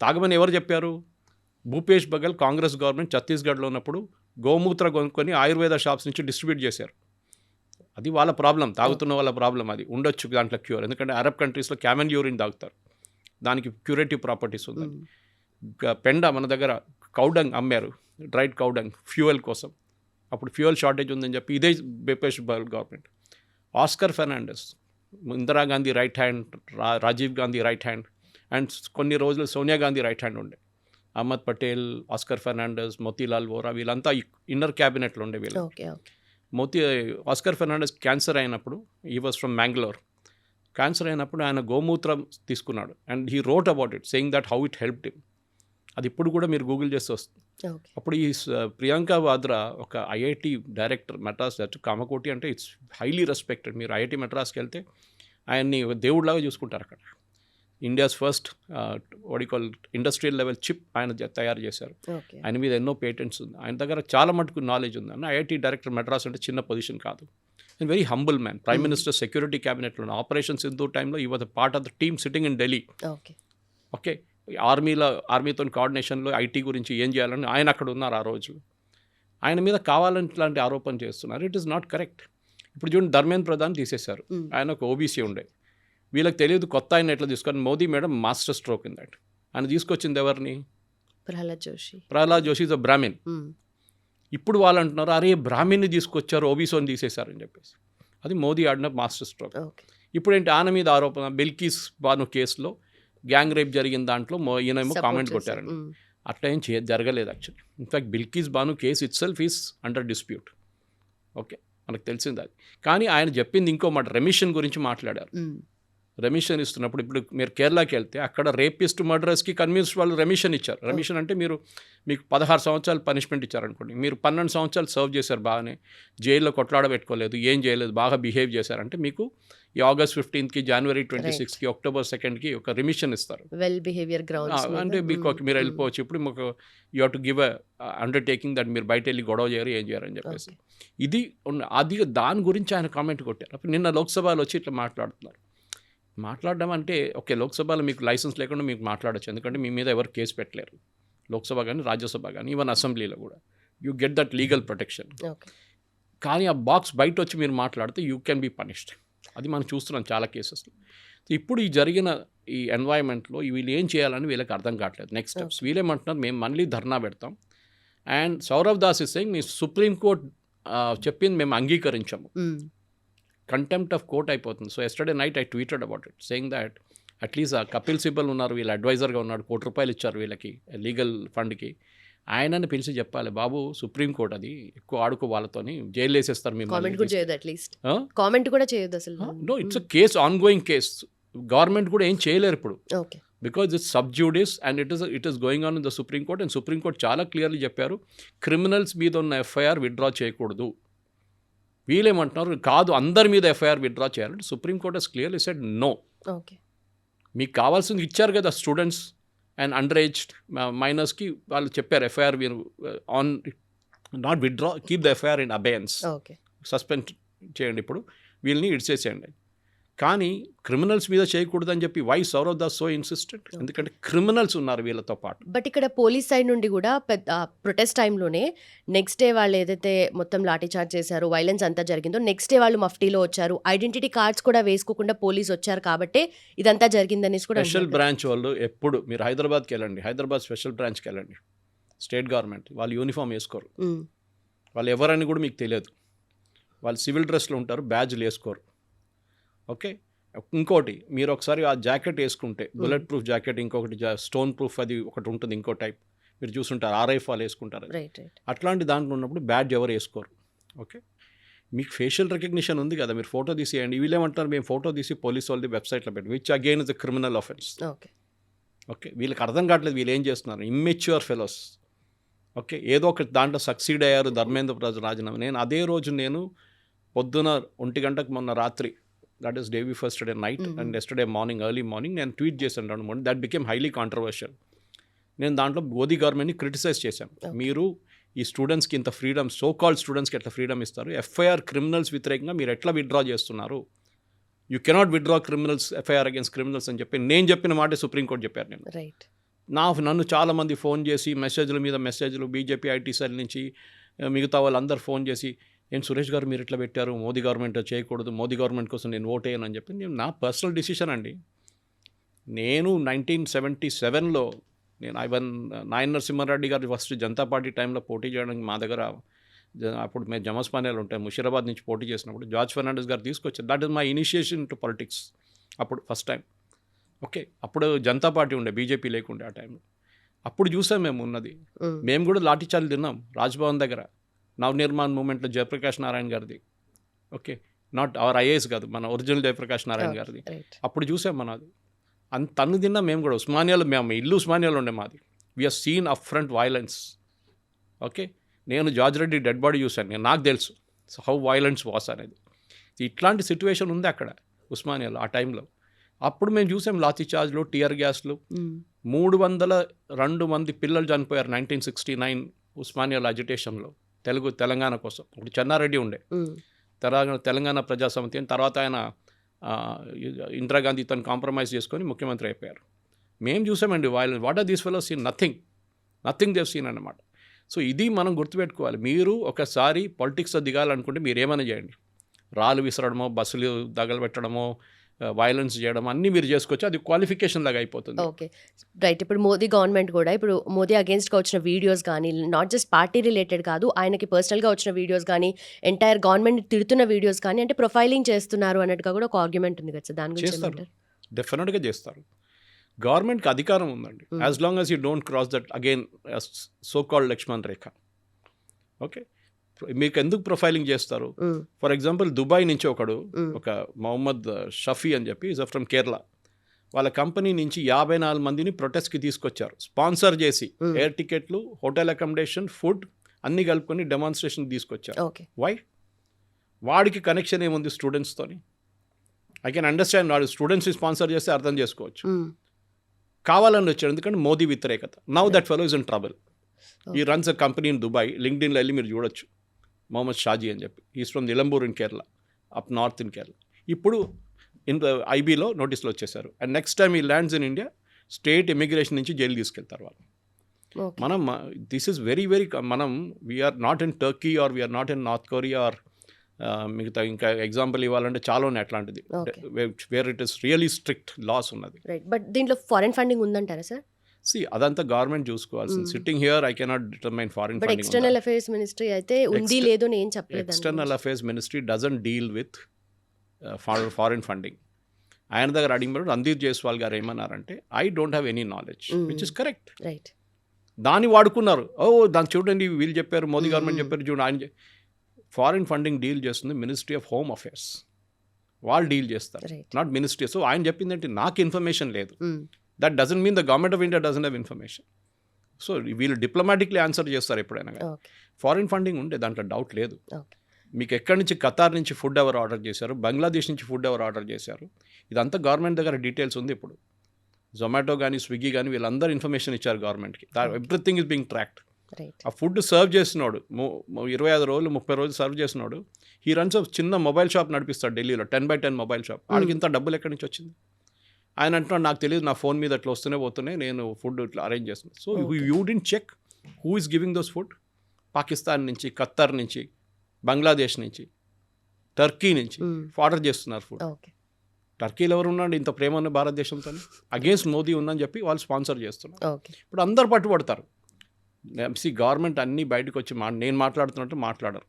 తాగమని ఎవరు చెప్పారు? భూపేష్ బఘెల్ కాంగ్రెస్ గవర్నమెంట్ ఛత్తీస్గఢ్లో ఉన్నప్పుడు గోమూత్ర కొనుక్కొని ఆయుర్వేద షాప్స్ నుంచి డిస్ట్రిబ్యూట్ చేశారు. అది వాళ్ళ ప్రాబ్లం, తాగుతున్న వాళ్ళ ప్రాబ్లం. అది ఉండొచ్చు దాంట్లో క్యూర్, ఎందుకంటే అరబ్ కంట్రీస్లో క్యామెన్ యూరిన్ తాగుతారు, దానికి క్యూరేటివ్ ప్రాపర్టీస్ ఉందని. పెండ మన దగ్గర కౌడంగ్ అమ్మారు, డ్రైడ్ కౌడంగ్ ఫ్యూయల్ కోసం. అప్పుడు ఫ్యూయల్ షార్టేజ్ ఉందని చెప్పి ఇదే Bhupesh Baghel government. Oscar Fernandes, Indira Gandhi right hand, Rajiv Gandhi right hand, and కొన్ని రోజులు సోనియా గాంధీ రైట్ హ్యాండ్ ఉండే. అహ్మద్ పటేల్, ఆస్కర్ ఫెర్నాండెస్, మోతీలాల్ వోరా, వీళ్ళంతా ఇన్నర్ క్యాబినెట్లో ఉండే వీళ్ళు. ఆస్కర్ ఫెర్నాండెస్ క్యాన్సర్ అయినప్పుడు, he was from Mangalore, cancer అయినప్పుడు ఆయన గోమూత్రం తీసుకున్నాడు and he wrote about it, saying that how it helped him. అది ఇప్పుడు కూడా మీరు గూగుల్ చేస్తే వస్తుంది. అప్పుడు ఈ ప్రియాంక వాద్రా ఒక IIT director, Madras director, Kamakoti అంటే ఇట్స్ హైలీ రెస్పెక్టెడ్. మీరు ఐఐటి మెడ్రాస్కి వెళ్తే ఆయన్ని దేవుడిలాగా చూసుకుంటారు. అక్కడ India's first vertical industrial level chip ఆయన తయారు చేశారు. ఆయన మీద ఎన్నో పేటెంట్స్ ఉంది, ఆయన దగ్గర చాలా మటుకు నాలెడ్జ్ ఉంది. అన్న ఐఐటి డైరెక్టర్ మెడ్రాస్ అంటే చిన్న పొజిషన్ కాదు. And very humble man. Prime minister security క్యాబినెట్లో ఉన్న ఆపరేషన్ సింధూర్ టైంలో ఈ was part of the team sitting in Delhi. Okay, ఆర్మీతో కోఆర్డినేషన్లో ఐటీ గురించి ఏం చేయాలని ఆయన అక్కడ ఉన్నారు ఆ రోజు. ఆయన మీద కావాలని ఇట్లాంటి ఆరోపణ చేస్తున్నారు. It is not correct. ఇప్పుడు చూడండి, ధర్మేంద్ర ప్రధాన్ తీసేశారు, ఆయన ఒక ఓబీసీ ఉండే. వీళ్ళకి తెలియదు కొత్త ఆయన ఎట్లా తీసుకొని, Modi made master stroke in that. ఆయన తీసుకొచ్చింది ఎవరిని? Pralhad Joshi is a Brahmin. ఇప్పుడు వాళ్ళు అంటున్నారు, అరే బ్రాహ్మిన్ని తీసుకొచ్చారు, ఓబీసీని తీసేశారు అని చెప్పేసి. అది మోదీ ఆడిన మాస్టర్ స్ట్రోక్. ఇప్పుడు ఏంటి ఆయన మీద ఆరోపణ? బిల్కిస్ బాను కేసులో గ్యాంగ్ రేప్ జరిగిన దాంట్లో ఈయనేమో కామెంట్ కొట్టారండి. అట్లా ఏం జరగలేదు actually. In fact Bilkis Bano case itself is under dispute. Okay, మనకు తెలిసింది అది. కానీ ఆయన చెప్పింది ఇంకో మాట, రెమిషన్ గురించి మాట్లాడారు. రెమిషన్ ఇస్తున్నప్పుడు, ఇప్పుడు మీరు కేరళకి వెళ్తే అక్కడ రేపిస్ట్ మర్డరర్స్కి కన్విన్స్ వాళ్ళు రెమిషన్ ఇచ్చారు. రెమిషన్ అంటే మీకు 16 సంవత్సరాలు పనిష్మెంట్ ఇచ్చారనుకోండి, మీరు 12 సంవత్సరాలు సర్వ్ చేశారు, బాగానే జైల్లో కొట్లాడబెట్టుకోలేదు, ఏం చేయలేదు, బాగా బిహేవ్ చేశారంటే మీకు ఈ ఆగస్ట్ 15కి, జనవరి 26కి, అక్టోబర్ 2కి ఒక రెమిషన్ ఇస్తారు. వెల్ బిహేవియర్ గ్రౌండ్స్ అంటే మీకు మీరు వెళ్ళిపోవచ్చు. ఇప్పుడు మాకు you have to give a undertaking that మీరు బయట వెళ్ళి గొడవ చేయరు, ఏం చేయరు అని చెప్పేసి. ఇది అది దాని గురించి ఆయన కామెంట్ కొట్టారు. అప్పుడు నిన్న లోక్సభలో వచ్చి ఇట్లా మాట్లాడడం అంటే ఓకే, లోక్సభలో మీకు లైసెన్స్ లేకుండా మీకు మాట్లాడచ్చు, ఎందుకంటే మీ మీద ఎవరు కేసు పెట్టలేరు. లోక్సభ కానీ రాజ్యసభ కానీ ఈవెన్ అసెంబ్లీలో కూడా you get that legal protection. Okay. కానీ ఆ బాక్స్ బయట వచ్చి మీరు మాట్లాడితే యూ కెన్ బీ పనిష్డ్. అది మనం చూస్తున్నాం చాలా కేసెస్లో. ఇప్పుడు ఈ జరిగిన ఈ ఎన్వైరన్మెంట్లో వీళ్ళు ఏం చేయాలని వీళ్ళకి అర్థం కావట్లేదు. నెక్స్ట్ స్టెప్స్ వీళ్ళేమంటున్నారు, మేము మళ్ళీ ధర్నా పెడతాం. And Saurav Das is saying, మీ సుప్రీంకోర్టు చెప్పింది మేము అంగీకరించాము, కంటెంప్ట్ ఆఫ్ కోర్ట్ అయిపోతుంది. So yesterday night I tweeted about it saying that at least ఆ కపిల్ సిబల్ ఉన్నారు, వీళ్ళ అడ్వైజర్గా ఉన్నాడు, ₹1,00,00,000 ఇచ్చారు వీళ్ళకి లీగల్ ఫండ్కి. ఆయనని పిలిచి చెప్పాలి, బాబు సుప్రీంకోర్టు అది ఎక్కువ ఆడుకో వాళ్ళతోని జైలు వేసేస్తారు కామెంట్ మిమ్మల్ని. కూడా చేయదు, అట్లీస్ట్ కామెంట్ కూడా చేయదు అసలు. No, it's a case, ongoing case. Government కూడా ఏం చేయలేరు ఇప్పుడు, okay. Because it's sub judice and it is going on in the supreme court. And supreme court చాలా క్లియర్లీ చెప్పారు, క్రిమినల్స్ మీద ఉన్న ఎఫ్ఐఆర్ విత్డ్రా చేయకూడదు. వీళ్ళేమంటున్నారు, కాదు అందరి మీద ఎఫ్ఐఆర్ విత్డ్రా చేయాలంటే supreme court has clearly said no. Okay. మీకు కావాల్సింది ఇచ్చారు కదా స్టూడెంట్స్ అండ్ అండర్ ఏజ్ మైనర్స్కి, వాళ్ళు చెప్పారు ఎఫ్ఐఆర్ మీరు on not withdraw, keep the FIR in abeyance, okay. Suspend చేయండి, ఇప్పుడు వీళ్ళని ఇడిచేసేయండి. కానీ క్రిమినల్స్ మీద చేయకూడదని చెప్పి why Saurav Das so insistent? ఎందుకంటే క్రిమినల్స్ ఉన్నారు వీళ్ళతో పాటు. బట్ ఇక్కడ పోలీస్ సైడ్ నుండి కూడా పెద్ద ప్రొటెస్ట్ టైంలోనే నెక్స్ట్ డే వాళ్ళు ఏదైతే మొత్తం లాఠీ చార్జ్ చేశారు, వైలెన్స్ అంతా జరిగిందో, నెక్స్ట్ డే వాళ్ళు మఫ్టీలో వచ్చారు, ఐడెంటిటీ కార్డ్స్ కూడా వేసుకోకుండా పోలీస్ వచ్చారు కాబట్టి ఇదంతా జరిగిందనేసి కూడా. స్పెషల్ బ్రాంచ్ వాళ్ళు ఎప్పుడు మీరు హైదరాబాద్కి వెళ్ళండి, హైదరాబాద్ స్పెషల్ బ్రాంచ్కి వెళ్ళండి, స్టేట్ గవర్నమెంట్ వాళ్ళు యూనిఫామ్ వేసుకోరు, వాళ్ళు ఎవరని కూడా మీకు తెలియదు, వాళ్ళు సివిల్ డ్రెస్లో ఉంటారు, బ్యాడ్జ్లు వేసుకోరు. ఓకే. ఇంకోటి, మీరు ఒకసారి ఆ జాకెట్ వేసుకుంటే బుల్లెట్ ప్రూఫ్ జాకెట్, ఇంకొకటి స్టోన్ ప్రూఫ్ అది ఒకటి ఉంటుంది, ఇంకో టైప్ మీరు చూసుంటారు, RIF వాళ్ళు వేసుకుంటారు. అట్లాంటి దాంట్లో ఉన్నప్పుడు బ్యాడ్జ్ ఎవరు వేసుకోరు. ఓకే. మీకు ఫేషియల్ రికగ్నిషన్ ఉంది కదా, మీరు ఫోటో తీసేయండి. వీళ్ళేమంటారు, మేము ఫోటో తీసి పోలీస్ వాళ్ళది వెబ్సైట్లో పెట్టి, which again is the criminal offence. Okay. వీళ్ళకి అర్థం కావట్లేదు వీళ్ళు ఏం చేస్తున్నారు, ఇమ్మెచ్యూర్ ఫెలోస్. ఓకే. ఏదో ఒక దాంట్లో సక్సీడ్ అయ్యారు, ధర్మేంద్ర రాజీనామా. నేను అదే రోజు పొద్దున 1 గంటకు మొన్న రాత్రి, that is day before yesterday night and yesterday morning early morning నేను ట్వీట్ చేశాను 2-3. That became highly controversial. నేను దాంట్లో మోదీ గవర్నమెంట్ని క్రిటిసైజ్ చేశాను. మీరు ఈ స్టూడెంట్స్కి ఇంత ఫ్రీడమ్, సో కాల్డ్ స్టూడెంట్స్కి ఎట్లా ఫ్రీడమ్ ఇస్తారు, ఎఫ్ఐఆర్ క్రిమినల్స్ వ్యతిరేకంగా మీరు ఎట్లా విత్డ్రా చేస్తున్నారు, you cannot withdraw criminals FIR against criminals అని చెప్పి నేను చెప్పిన మాట సుప్రీంకోర్టు చెప్పారు. నేను నన్ను చాలామంది ఫోన్ చేసి మెసేజ్ల మీద మెసేజ్లు, బీజేపీ ఐటీ సెల్ నుంచి మిగతా వాళ్ళందరూ ఫోన్ చేసి, ఏం సురేష్ గారు మీరు ఇట్లా పెట్టారు, మోదీ గవర్నమెంట్ చేయకూడదు, మోదీ గవర్నమెంట్ కోసం నేను ఓటేయను అని చెప్పి. నేను నా పర్సనల్ డిసిషన్ అండి. నేను 1977లో నాయన నరసింహారెడ్డి గారు ఫస్ట్ జనతా పార్టీ టైంలో పోటీ చేయడానికి మా దగ్గర, అప్పుడు మేము జమస్పానియాలు ఉంటాయి, ముషీరాబాద్ నుంచి పోటీ చేసినప్పుడు జార్జ్ ఫెర్నాండెస్ గారు తీసుకొచ్చారు. That is my initiation to politics. అప్పుడు ఫస్ట్ టైం. ఓకే. అప్పుడు జనతా పార్టీ ఉండే, బీజేపీ లేకుండే ఆ టైంలో. అప్పుడు చూసాం మేము ఉన్నది. మేము కూడా లాఠీచార్జ్ తిన్నాం రాజ్భవన్ దగ్గర, నవనిర్మాణ్ మూమెంట్లో జయప్రకాష్ నారాయణ గారిది. ఓకే. నాట్ అవర్ ఐఏఎస్ కాదు, మన ఒరిజినల్ జయప్రకాష్ నారాయణ గారిది. అప్పుడు చూసాం మనది. తన్ను తిన్నా మేము కూడా. ఉస్మానియాలో, మేము ఇల్లు ఉస్మానియాలో ఉండే మాది. We are seen up front violence. Okay. నేను జార్జ్ రెడ్డి డెడ్ బాడీ చూశాను, నాకు తెలుసు హౌ వైలెన్స్ వాస్ అనేది. ఇట్లాంటి సిచ్యువేషన్ ఉంది అక్కడ ఉస్మానియాలో ఆ టైంలో. అప్పుడు మేము చూసాం లాఠీ చార్జ్లు, టియర్ గ్యాస్లు. 302 మంది పిల్లలు చనిపోయారు 1969 ఉస్మానియాలో అజిటేషన్లో, తెలంగాణ కోసం. ఇప్పుడు చెన్నారెడ్డి ఉండే తెలంగాణ ప్రజాసమితి అని, తర్వాత ఆయన ఇందిరాగాంధీతో కాంప్రమైజ్ చేసుకొని ముఖ్యమంత్రి అయిపోయారు. మేము చూసామండి violence. What are these fellows seen? Nothing they've seen అన్నమాట. సో ఇది మనం గుర్తుపెట్టుకోవాలి. మీరు ఒకసారి పాలిటిక్స్లో దిగాలనుకుంటే మీరు ఏమైనా చేయండి, రాళ్ళు విసరడమో, బస్సులు తగలబెట్టడమో, వైలెన్స్ చేయడం అన్నీ మీరు చేసుకోవచ్చు, అది క్వాలిఫికేషన్ లాగా అయిపోతుంది. ఓకే. రైట్. ఇప్పుడు మోదీ గవర్నమెంట్ కూడా, ఇప్పుడు మోదీ అగేన్స్ట్గా వచ్చిన వీడియోస్ కానీ, నాట్ జస్ట్ పార్టీ రిలేటెడ్ కాదు, ఆయనకి పర్సనల్గా వచ్చిన వీడియోస్ కానీ, ఎంటైర్ గవర్నమెంట్ తిడుతున్న వీడియోస్ కానీ, అంటే ప్రొఫైలింగ్ చేస్తున్నారు అన్నట్టుగా కూడా ఒక ఆర్గ్యుమెంట్ ఉంది కదా, దాని గురించి చేస్తారు, డెఫినెట్గా చేస్తారు. గవర్నమెంట్కి అధికారం ఉందండి, as long as you don't cross that again so called Lakshman rekha. Okay. మీకు ఎందుకు ప్రొఫైలింగ్ చేస్తారు? ఫర్ ఎగ్జాంపుల్ దుబాయ్ నుంచి ఒక మొహమ్మద్ షఫీ అని చెప్పి ఈజ్ ఫ్రమ్ కేరళ. వాళ్ళ కంపెనీ నుంచి 54 మందిని ప్రొటెస్ట్కి తీసుకొచ్చారు, స్పాన్సర్ చేసి. ఎయిర్ టికెట్లు, హోటల్ అకామిడేషన్, ఫుడ్ అన్నీ కలుపుకొని డెమాన్స్ట్రేషన్కి తీసుకొచ్చారు. వై? వాడికి కనెక్షన్ ఏముంది స్టూడెంట్స్తోని? ఐ కెన్ అండర్స్టాండ్, వాడు స్టూడెంట్స్ని స్పాన్సర్ చేస్తే అర్థం చేసుకోవచ్చు. కావాలని వచ్చాడు, ఎందుకంటే మోదీ వ్యతిరేకత. Now that fellow is in trouble. ఈ runs a company in Dubai. లింక్డ్ఇన్లో వెళ్ళి మీరు చూడొచ్చు, మొహమ్మద్ షాజీ అని చెప్పి. Is from Nilambur in Kerala, up north in Kerala. ఇప్పుడు ఐబీలో నోటీసులు వచ్చేసారు. అండ్ నెక్స్ట్ టైం ఈ lands in India, state immigration నుంచి జైలు తీసుకెళ్తారు వాళ్ళు. ఓకే. మనం దిస్ ఈస్ వెరీ వెరీ మనం we are not in Turkey or we are not in North Korea or మిగతా ఇంకా ఎగ్జాంపుల్ ఇవ్వాలంటే చాలా ఉన్నాయి అట్లాంటిది okay. Where it is really strict laws ఉన్నది. రైట్. బట్ దీంట్లో ఫారెన్ ఫండింగ్ ఉందంటారా సార్? అదంతా గవర్నమెంట్ చూసుకోవాల్సింది. Sitting here I cannot determine foreign but external affairs ministry అయితే ఉంది లేదు అని ఏం చెప్పలేదు. External affairs ministry doesn't deal with foreign funding. ఆయన దగ్గర అడిగినప్పుడు రణ్దీప్ జైస్వాల్ గారు ఏమన్నారంటే I don't have any knowledge, which is correct. Right. దాన్ని వాడుకున్నారు. దాన్ని చూడండి వీళ్ళు చెప్పారు, మోదీ గవర్నమెంట్ చెప్పారు చూడండి. ఆయన ఫారిన్ ఫండింగ్ డీల్ చేస్తుంది మినిస్ట్రీ ఆఫ్ హోమ్ అఫైర్స్, వాళ్ళు డీల్ చేస్తారు, నాట్ మినిస్ట్రీ. సో ఆయన చెప్పిందంటే నాకు ఇన్ఫర్మేషన్ లేదు. That doesn't mean the government of India doesn't have information. So వీళ్ళు డిప్లొమాటిక్లీ ఆన్సర్ చేస్తారు ఎప్పుడైనా కానీ. ఫారిన్ ఫండింగ్ ఉంటే దాంట్లో డౌట్ లేదు. మీకు ఎక్కడి నుంచి ఖతార్ నుంచి ఫుడ్ ఎవరు ఆర్డర్ చేశారు, బంగ్లాదేశ్ నుంచి ఫుడ్ ఎవరు ఆర్డర్ చేశారు, ఇదంతా గవర్నమెంట్ దగ్గర డీటెయిల్స్ ఉంది. ఇప్పుడు జొమాటో కానీ స్విగ్గీ కానీ వీళ్ళందరూ ఇన్ఫర్మేషన్ ఇచ్చారు గవర్నమెంట్కి. Everything is being tracked. ఆ ఫుడ్ సర్వ్ చేస్తున్నాడు 25 రోజులు 30 రోజులు సర్వ్ చేస్తున్నాడు. ఈ రన్స్ చిన్న మొబైల్ షాప్ నడిపిస్తాడు ఢిల్లీలో, 10x10 మొబైల్ షాప్. ఆడికి ఇంత డబ్బులు ఎక్కడి నుంచి వచ్చింది? ఆయన అంటున్నాడు నాకు తెలియదు, నా ఫోన్ మీద అట్లా వస్తూనే పోతున్నాయి, నేను ఫుడ్ ఇట్లా అరేంజ్ చేస్తున్నాను. So you didn't check who is giving those food. Pakistan నుంచి, ఖత్తర్ నుంచి, బంగ్లాదేశ్ నుంచి, టర్కీ నుంచి ఆర్డర్ చేస్తున్నారు ఫుడ్. టర్కీలో ఎవరు ఉన్నాడు ఇంత ప్రేమ ఉన్న భారతదేశంతో? అగేన్స్ట్ మోదీ ఉందని చెప్పి వాళ్ళు స్పాన్సర్ చేస్తున్నారు. ఇప్పుడు అందరు పట్టుబడతారు. గవర్నమెంట్ అన్నీ బయటకు వచ్చి నేను మాట్లాడుతున్నట్టు మాట్లాడరు.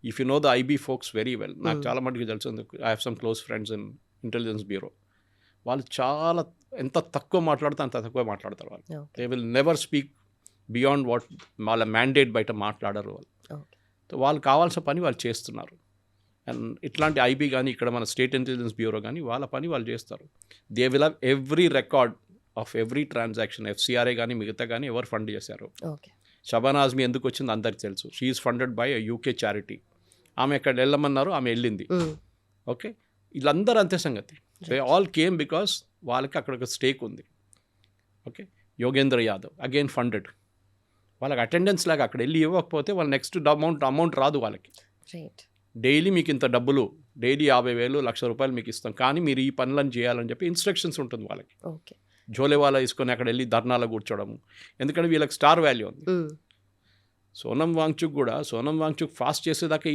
If you know the IB folks very well, నాకు చాలా మటుకు తెలుసు. I have some close friends in Intelligence Bureau. వాళ్ళు చాలా ఎంత తక్కువ మాట్లాడితే అంత తక్కువ మాట్లాడతారు వాళ్ళు. They will never speak beyond what వాళ్ళ మ్యాండేట్ బయట మాట్లాడరు వాళ్ళు. వాళ్ళు కావాల్సిన పని వాళ్ళు చేస్తున్నారు. అండ్ ఇట్లాంటి ఐబీ కానీ ఇక్కడ మన స్టేట్ ఇంటెలిజెన్స్ బ్యూరో కానీ వాళ్ళ పని వాళ్ళు చేస్తారు. They will have every record of every transaction. FCRA కానీ మిగతా కానీ ఎవరు ఫండ్ చేశారు. షబానా ఆజ్మీ ఎందుకు వచ్చింది అందరికి తెలుసు. She is funded by UK charity. ఆమె ఎక్కడ వెళ్ళమన్నారు, ఆమె వెళ్ళింది. ఓకే, వీళ్ళందరూ అంతే సంగతి. దే ఆల్ కేమ్ బికాస్ వాళ్ళకి అక్కడ ఒక స్టేక్ ఉంది. Okay, Yogendra Yadav again funded. వాళ్ళకి అటెండెన్స్ లాగా అక్కడ వెళ్ళి ఇవ్వకపోతే వాళ్ళు నెక్స్ట్ అమౌంట్ రాదు వాళ్ళకి. డైలీ మీకు ఇంత డబ్బులు, డైలీ 50,000 1,00,000 మీకు ఇస్తాం, కానీ మీరు ఈ పనులను చేయాలని చెప్పి ఇన్స్ట్రక్షన్స్ ఉంటుంది వాళ్ళకి. జోలేవాలా తీసుకొని అక్కడ వెళ్ళి ధర్నాలో కూర్చోవడము, ఎందుకంటే వీళ్ళకి స్టార్ వాల్యూ ఉంది. సోనం వాంగ్చుక్ ఫాస్ట్ చేసేదాకా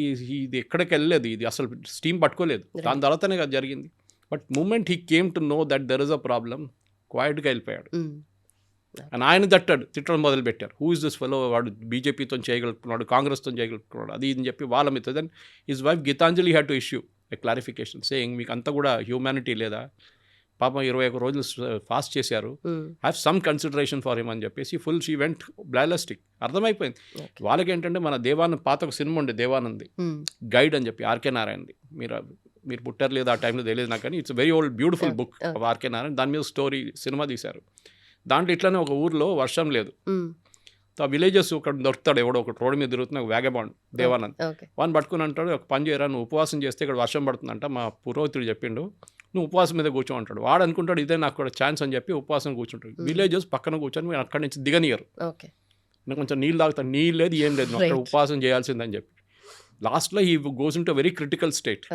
ఇది ఎక్కడికి వెళ్ళలేదు, ఇది అసలు స్టీమ్ పట్టుకోలేదు. దాని తర్వాతనే కదా జరిగింది. But moment he came to know that there is a problem, క్వైట్గా వెళ్ళిపోయాడు. అండ్ ఆయన తిట్టడం మొదలుపెట్టారు. హూ ఇస్ దిస్ ఫెలో, వాడు బీజేపీతో చేయగలుగుతున్నాడు, కాంగ్రెస్తో చేయగలుగుతున్నాడు, అది అని చెప్పి వాళ్ళ మీద. Then his wife Geetanjali had to issue a clarification saying మీకు అంతా కూడా హ్యూమానిటీ లేదా, పాపం 21 రోజులు ఫాస్ట్ చేశారు, have some consideration for him అని చెప్పేసి ఫుల్ షీ వెంట్ బ్లాస్టిక్. అర్థమైపోయింది వాళ్ళకి ఏంటంటే మన దేవానంద్ పాత ఒక సినిమా ఉండే దేవానంది గైడ్ అని చెప్పి, ఆర్కే నారాయణది. మీరు పుట్టారు లేదా ఆ టైంలో తెలియదు నాకు, కానీ it's very old beautiful book of R K Narayan. దాని మీద స్టోరీ సినిమా తీశారు. దాంట్లో ఇట్లానే ఒక ఊర్లో వర్షం లేదు, ఆ విలేజెస్ ఒకటి దొరుకుతాడు, ఎవడో ఒక రోడ్డు మీద తిరుగుతున్న వ్యాగబాండ్ దేవానంద్. వాడిని పట్టుకుని అంటాడు, ఒక పని చేయరా, నువ్వు ఉపవాసం చేస్తే ఇక్కడ వర్షం పడుతుందంట, మా పురోహితుడు చెప్పిండు, నువ్వు ఉపవాసం మీద కూర్చో అంటాడు. వాడు అనుకుంటాడు ఇదే నాకు కూడా ఛాన్స్ అని చెప్పి ఉపవాసం కూర్చుంటాడు. విలేజెస్ పక్కన కూర్చొని మీరు అక్కడి నుంచి దిగనియరు, నేను కొంచెం నీళ్ళు తాగుతాను, నీళ్ళు లేదు ఏం లేదు, అక్కడ ఉపవాసం చేయాల్సిందని చెప్పి. లాస్ట్లో he goes in to very critical state.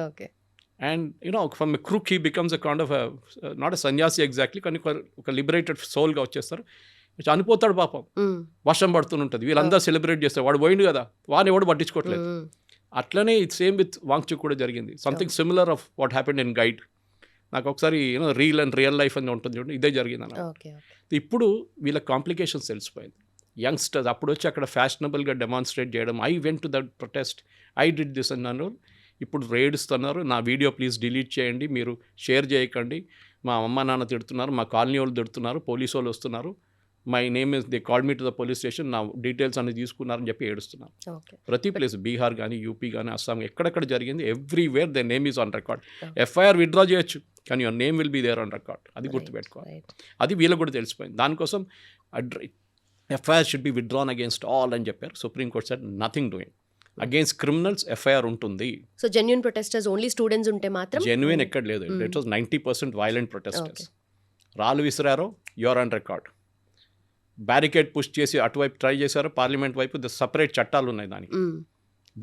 And from a crook he becomes a kind of not a sannyasi exactly, కానీ ఒక లిబరేటెడ్ సోల్గా వచ్చేస్తారు. చనిపోతాడు పాపం, వర్షం పడుతుంటుంది, వీళ్ళందరూ సెలబ్రేట్ చేస్తారు, వాడు పోయిండు కదా, వాడిని ఎవడు పట్టించుకోవట్లేదు. అట్లనే ఇది సేమ్ విత్ వాంగ్చుక్ కూడా జరిగింది. Something similar of what happened in guide. నాకు ఒకసారి రియల్ లైఫ్ అని ఉంటుంది చూడండి, ఇదే జరిగింది అన్న. ఇప్పుడు వీళ్ళ కాంప్లికేషన్స్ తెలిసిపోయింది. యంగ్స్టర్స్ అప్పుడు వచ్చి అక్కడ ఫ్యాషనబుల్గా డెమాన్స్ట్రేట్ చేయడం, I went to that protest, I did this అన్నాను. ఇప్పుడు రేడుస్తున్నారు, నా వీడియో ప్లీజ్ డిలీట్ చేయండి, మీరు షేర్ చేయకండి, మా అమ్మ నాన్న తిడుతున్నారు, మా కాలనీ వాళ్ళు తిడుతున్నారు, పోలీసు వాళ్ళు వస్తున్నారు, my name is they call me to the police station, నా డీటెయిల్స్ అన్ని తీసుకున్నారని చెప్పి ఏడుస్తున్నారు. ప్రతి ప్లేస్ బీహార్ కానీ యూపీ కానీ అస్సాం ఎక్కడెక్కడ జరిగింది, everywhere they name is on record. FIR withdraw చేయొచ్చు, కానీ your name will be there on record. అది గుర్తుపెట్టుకోవాలి. అది వీళ్ళకి కూడా తెలిసిపోయింది. దానికోసం FIR should be withdrawn against all అని చెప్పారు. Supreme court said nothing doing. Against criminals FIR ఉంటుంది. So genuine protesters only students ఉంటే మాత్రం, జెన్యూన్ ఎక్కడ లేదు. It was 90% violent protesters. రాళ్ళు విసిరారో your on record. Barricade push చేసి అటువైపు ట్రై చేశారు, పార్లమెంట్ వైపు సపరేట్ చట్టాలు ఉన్నాయి దానికి.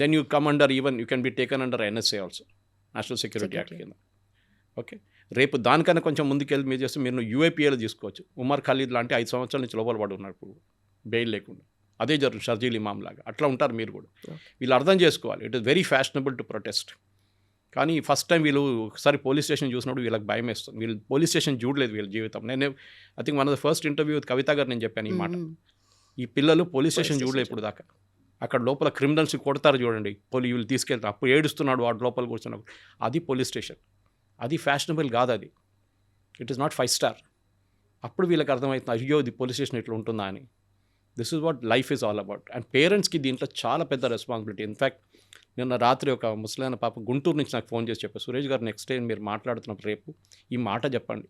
Then you come under, even you can be taken under NSA also, national security act కింద. ఓకే, రేపు దానికన్నా కొంచెం ముందుకెళ్ళి మీరు చేస్తే మీరు యూఏపీఏలో తీసుకోవచ్చు. ఉమర్ ఖలీద్ లాంటి 5 సంవత్సరాల నుంచి లోపల పడి ఉన్నారు. ఇప్పుడు బెయిల్ లేకుండా. అదే జరుగుతుంది షర్జీల్ ఇమామ్ లాగా. అట్లా ఉంటారు మీరు కూడా. వీళ్ళు అర్థం చేసుకోవాలి, it is very fashionable to protest. కానీ ఫస్ట్ టైం వీళ్ళు ఒకసారి పోలీస్ స్టేషన్ చూసినప్పుడు వీళ్ళకి భయం వేస్తుంది. వీళ్ళు పోలీస్ స్టేషన్ చూడలేదు వీళ్ళ జీవితం. నేను I think one of the first interview with Kavitha గారు నేను చెప్పాను ఈ మాట. ఈ పిల్లలు పోలీస్ స్టేషన్ చూడలేదు ఇప్పుడు దాకా. అక్కడ లోపల క్రిమినల్స్ కొడతారు చూడండి, వీళ్ళు తీసుకెళ్తారు, అప్పుడు ఏడుస్తున్నాడు వాడు లోపల కూర్చున్నప్పుడు. అది పోలీస్ స్టేషన్. అది ఫ్యాషనబుల్ కాదు, అది ఇట్ ఈస్ నాట్ 5 స్టార్. అప్పుడు వీళ్ళకి అర్థమవుతుంది, అయ్యో ఇది పోలీస్ స్టేషన్ ఇట్లా ఉంటుందా అని. This is what life is all about. And పేరెంట్స్కి దీంట్లో చాలా పెద్ద రెస్పాన్సిబిలిటీ. ఇన్ఫ్యాక్ట్ నిన్న రాత్రి ఒక ముసలైన పాప గుంటూరు నుంచి నాకు ఫోన్ చేసి చెప్పారు, సురేష్ గారు నెక్స్ట్ టైం మీరు మాట్లాడుతున్నప్పుడు రేపు ఈ మాట చెప్పండి.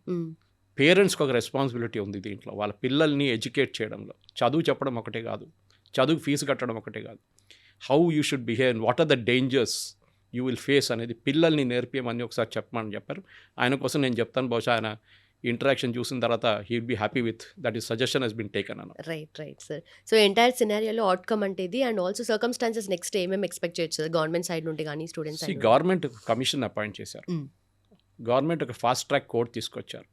పేరెంట్స్కి ఒక రెస్పాన్సిబిలిటీ ఉంది దీంట్లో, వాళ్ళ పిల్లల్ని ఎడ్యుకేట్ చేయడంలో. చదువు చెప్పడం ఒకటే కాదు, చదువు ఫీజు కట్టడం ఒకటే కాదు, how you should behave, what are the dangers you will face అనేది పిల్లల్ని నేర్పియమని ఒకసారి చెప్పమని చెప్పారు. ఆయన కోసం నేను చెప్తాను, బహుశా ఆయన ఇంటరాక్షన్ చూసిన తర్వాత he will be happy with that is suggestion he's been taken అన్న. Right sir. సో ఎంటైర్ సినారియోలో అవుట్కమ్ అంటే ఇది, అండ్ ఆల్సో సర్కమ్స్టాన్సెస్ నెక్స్ట్ ఏమేమి ఎక్స్పెక్ట్ చేయొచ్చు సార్ గవర్నమెంట్ సైడ్ నుండి కానీ students side? Government commission appoint చేశారు, గవర్నమెంట్ ఒక ఫాస్ట్ ట్రాక్ కోర్ట్ తీసుకొచ్చారు.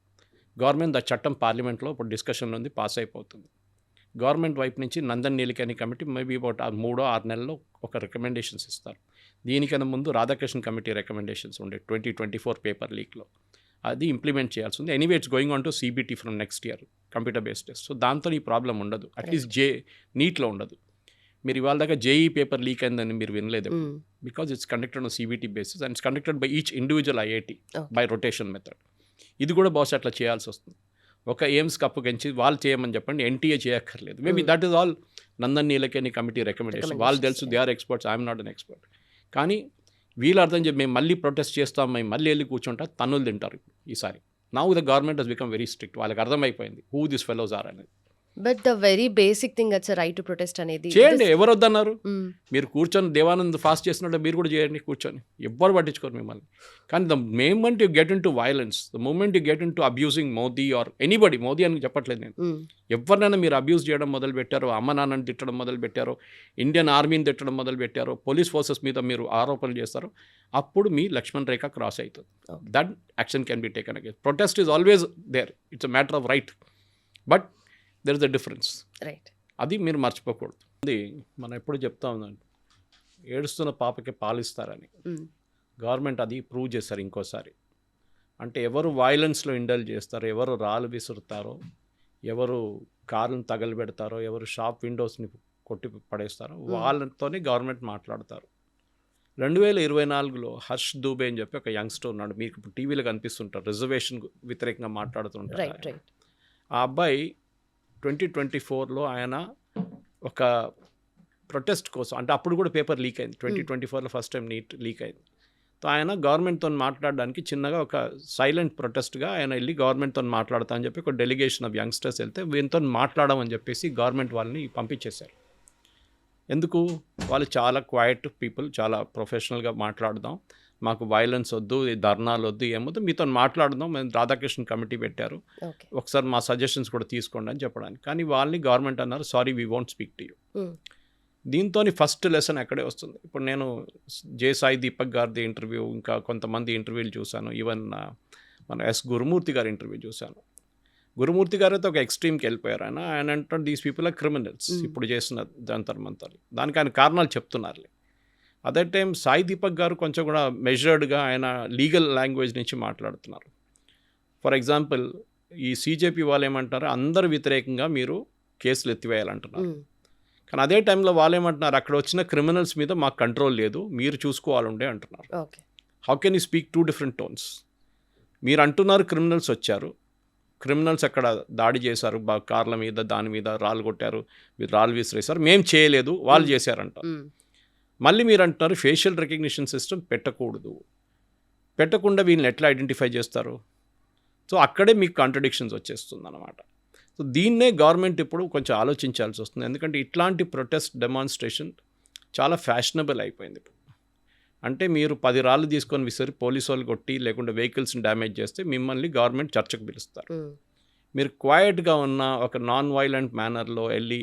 గవర్నమెంట్ ఆ చట్టం పార్లమెంట్లో ఇప్పుడు డిస్కషన్లో ఉంది, పాస్ అయిపోతుంది. గవర్నమెంట్ వైపు నుంచి Nandan Nilekani committee maybe about 3-6 నెలల్లో ఒక రికమెండేషన్స్ ఇస్తారు. దీనికన్నా ముందు రాధాకృష్ణ కమిటీ రికమెండేషన్స్ ఉండే 2024 పేపర్ లీక్లో, అది ఇంప్లిమెంట్ చేయాల్సి ఉంది. Anyway it's going on to CBT from next year, computer based test. So దాంతో ఈ ప్రాబ్లం ఉండదు, అట్లీస్ట్ నీట్లో ఉండదు. మీరు ఇవాళ దాకా జేఈ పేపర్ లీక్ అయిందని మీరు వినలేదు, because it's conducted on CBT basis and it's conducted by each individual IIT by rotation method. ఇది కూడా బహుశా అట్లా చేయాల్సి వస్తుంది. ఒక ఎయిమ్స్కి అప్పగించి వాళ్ళు చేయమని చెప్పండి, ఎన్టీఏ చేయక్కర్లేదు. Maybe that is all Nandan Nilekani committee recommendation. వాళ్ళు తెలుసు, they are experts, I'm not an expert. కానీ వీళ్ళు అర్థం చెప్పి మేము మళ్ళీ ప్రొటెస్ట్ చేస్తాం, మేము మళ్ళీ వెళ్ళి కూర్చుంటా, తన్నులు తింటారు ఈసారి. Now the government has become very strict. వాళ్ళకి అర్థమైపోయింది హూ దిస్ ఫెలోస్ ఆర్ అనేది. But the very basic thing అట్స్ right to protest అనేది చేయండి, ఎవరు వద్దన్నారు? మీరు కూర్చొని దేవానంద్ ఫాస్ట్ చేస్తున్నట్టు మీరు కూడా చేయండి కూర్చొని, ఎవ్వరు పట్టించుకోరు మిమ్మల్ని. కానీ the moment you get into violence, the moment you get into abusing Modi or anybody, Modi అని చెప్పట్లేదు నేను, ఎవరినైనా మీరు అబ్యూస్ చేయడం మొదలు పెట్టారో, అమ్మ నాన్నని తిట్టడం మొదలు పెట్టారో, ఇండియన్ ఆర్మీని తిట్టడం మొదలు పెట్టారో, పోలీస్ ఫోర్సెస్ మీద మీరు ఆరోపణలు చేస్తారో, అప్పుడు మీ లక్ష్మణ్ రేఖ క్రాస్ అవుతుంది. That action can be taken against. Protest is always there, it's a matter of right, but there is a difference. Right, అది మీరు మర్చిపోకూడదు. అది మనం ఎప్పుడు చెప్తా ఉందండి, ఏడుస్తున్న పాపకి పాలిస్తారని. గవర్నమెంట్ అది ప్రూవ్ చేస్తారు ఇంకోసారి. అంటే ఎవరు వైలెన్స్లో ఇండల్జ్ చేస్తారో, ఎవరు రాళ్ళు విసురుతారో, ఎవరు కార్లను తగలబెడతారో, ఎవరు షాప్ విండోస్ని కొట్టి పడేస్తారో వాళ్ళతోనే గవర్నమెంట్ మాట్లాడతారు. 2024లో హర్ష్ దూబే అని చెప్పి ఒక యంగ్స్టర్ ఉన్నాడు, మీకు ఇప్పుడు టీవీలో కనిపిస్తుంటారు, రిజర్వేషన్ వ్యతిరేకంగా మాట్లాడుతుంటారు. ఆ అబ్బాయి 2024లో ఆయన ఒక ప్రొటెస్ట్ కోసం, అంటే అప్పుడు కూడా పేపర్ లీక్ అయింది, 2024లో ఫస్ట్ టైం నీట్ లీక్ అయింది. సో ఆయన గవర్నమెంట్తో మాట్లాడడానికి చిన్నగా ఒక సైలెంట్ ప్రొటెస్ట్గా ఆయన వెళ్ళి గవర్నమెంట్తో మాట్లాడతా అని చెప్పి ఒక డెలిగేషన్ ఆఫ్ యంగ్స్టర్స్ వెళ్తే వీళ్ళతో మాట్లాడమని చెప్పేసి గవర్నమెంట్ వాళ్ళని పంపించేశారు. ఎందుకు? వాళ్ళు చాలా క్వైట్ పీపుల్, చాలా ప్రొఫెషనల్గా మాట్లాడదాం, మాకు వైలెన్స్ వద్దు, ధర్నాలు వద్దు, ఏమొద్దు, మీతో మాట్లాడదాం, మేము రాధాకృష్ణ కమిటీ పెట్టారు, ఒకసారి మా సజెషన్స్ కూడా తీసుకోండి అని చెప్పడానికి. కానీ వాళ్ళని గవర్నమెంట్ అన్నారు, sorry we won't speak to you. దీంతో ఫస్ట్ లెసన్ ఎక్కడే వస్తుంది. ఇప్పుడు నేను సాయి దీపక్ గారిది ఇంటర్వ్యూ, ఇంకా కొంతమంది ఇంటర్వ్యూలు చూశాను, ఈవెన్ మన గురుమూర్తి గారి ఇంటర్వ్యూ చూశాను. గురుమూర్తి గారు అయితే ఒక ఎక్స్ట్రీమ్కి వెళ్ళిపోయారు. ఆయన అంటారు దీస్ పీపుల్ ఆర్ క్రిమినల్స్, ఇప్పుడు చేసిన జంతర్ మంతర్, దానికి ఆయన కారణాలు చెప్తున్నారు. అదే టైం సాయి దీపక్ గారు కొంచెం కూడా మెజర్డ్గా ఆయన లీగల్ లాంగ్వేజ్ నుంచి మాట్లాడుతున్నారు. ఫర్ ఎగ్జాంపుల్ ఈ సీజేపీ వాళ్ళు ఏమంటారు, అందరు వ్యతిరేకంగా మీరు కేసులు ఎత్తివేయాలంటున్నారు. కానీ అదే టైంలో వాళ్ళు ఏమంటున్నారు, అక్కడ వచ్చిన క్రిమినల్స్ మీద మాకు కంట్రోల్ లేదు, మీరు చూసుకోవాలండే అంటున్నారు. How can you speak 2 different tones? మీరు అంటున్నారు క్రిమినల్స్ వచ్చారు, క్రిమినల్స్ అక్కడ దాడి చేశారు, కార్ల మీద దాని మీద రాళ్ళు కొట్టారు, మీరు రాళ్ళు విసిరేశారు, మేము చేయలేదు, వాళ్ళు చేశారంట. మళ్ళీ మీరు అంటున్నారు ఫేషియల్ రికగ్నిషన్ సిస్టమ్ పెట్టకూడదు, పెట్టకుండా వీళ్ళని ఎట్లా ఐడెంటిఫై చేస్తారు? సో అక్కడే మీకు కాంట్రడిక్షన్స్ వచ్చేస్తుంది అన్నమాట. సో దీన్నే గవర్నమెంట్ ఇప్పుడు కొంచెం ఆలోచించాల్సి వస్తుంది. ఎందుకంటే ఇట్లాంటి ప్రొటెస్ట్ డెమాన్స్ట్రేషన్ చాలా ఫ్యాషనబుల్ అయిపోయింది ఇప్పుడు. అంటే మీరు 10 రాళ్ళు తీసుకొని విసిరి పోలీసు వాళ్ళు కొట్టి లేకుంటే వెహికల్స్ని డ్యామేజ్ చేస్తే మిమ్మల్ని గవర్నమెంట్ చర్చకు పిలుస్తారు. మీరు క్వైట్గా ఉన్న ఒక నాన్ వైలెంట్ మేనర్లో వెళ్ళి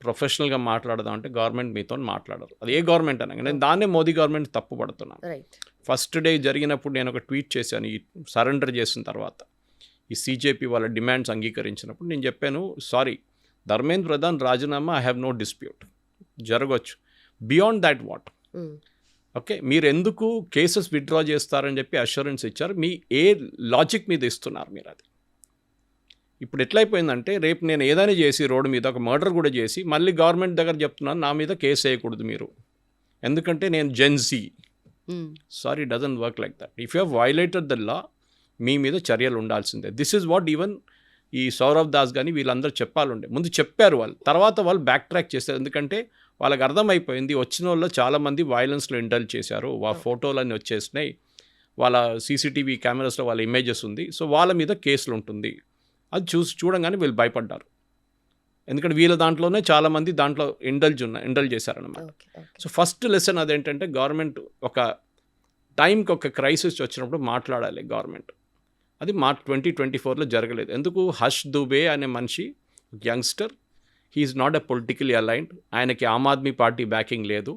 ప్రొఫెషనల్గా మాట్లాడదాం అంటే గవర్నమెంట్ మీతో మాట్లాడరు. అది ఏ గవర్నమెంట్ అనగా నేను దాన్నే మోదీ గవర్నమెంట్ తప్పు పడుతున్నాను. ఫస్ట్ డే జరిగినప్పుడు నేను ఒక ట్వీట్ చేశాను, ఈ సరెండర్ చేసిన తర్వాత ఈ సీజేపీ వాళ్ళ డిమాండ్స్ అంగీకరించినప్పుడు నేను చెప్పాను, సారీ ధర్మేంద్ర ప్రధాన్ రాజీనామా ఐ హ్యావ్ నో డిస్ప్యూట్, జరగవచ్చు. Beyond that what? ఓకే, మీరు ఎందుకు కేసెస్ విత్డ్రా చేస్తారని చెప్పి అష్యూరెన్స్ ఇచ్చారు, మీ ఏ లాజిక్ మీద ఇస్తున్నారు మీరు? అది ఇప్పుడు ఎట్లయిపోయిందంటే, రేపు నేను ఏదైనా చేసి రోడ్డు మీద ఒక మర్డర్ కూడా చేసి మళ్ళీ గవర్నమెంట్ దగ్గర చెప్తున్నాను నా మీద కేసు వేయకూడదు మీరు, ఎందుకంటే నేను Gen Z. Sorry, doesn't work like that. If you have violated the law, మీ మీద చర్యలు ఉండాల్సిందే. దిస్ ఈజ్ వాట్ ఈవెన్ ఈ సౌరవ్ దాస్ కానీ వీళ్ళందరూ చెప్పాలండే. ముందు చెప్పారు వాళ్ళు, తర్వాత వాళ్ళు బ్యాక్ ట్రాక్ చేశారు. ఎందుకంటే వాళ్ళకి అర్థమైపోయింది వచ్చిన వాళ్ళు చాలామంది వైలెన్స్లో ఇండల్జ్ చేశారు, ఫోటోలన్నీ వచ్చేసినాయి, వాళ్ళ సీసీటీవీ కెమెరాస్లో వాళ్ళ ఇమేజెస్ ఉంది, సో వాళ్ళ మీద కేసులు ఉంటుంది. అది చూడంగానే వీళ్ళు భయపడ్డారు, ఎందుకంటే వీళ్ళ దాంట్లోనే చాలామంది దాంట్లో ఇండల్జ్ చేశారనమాట. సో ఫస్ట్ లెసన్ అదేంటంటే, గవర్నమెంట్ ఒక టైంకి ఒక క్రైసిస్ వచ్చినప్పుడు మాట్లాడాలి గవర్నమెంట్. అది 2024లో జరగలేదు. ఎందుకు? హర్ష్ దుబే అనే మనిషి youngster, he is not a politically aligned, ఆయనకి ఆమ్ ఆద్మీ పార్టీ బ్యాకింగ్ లేదు.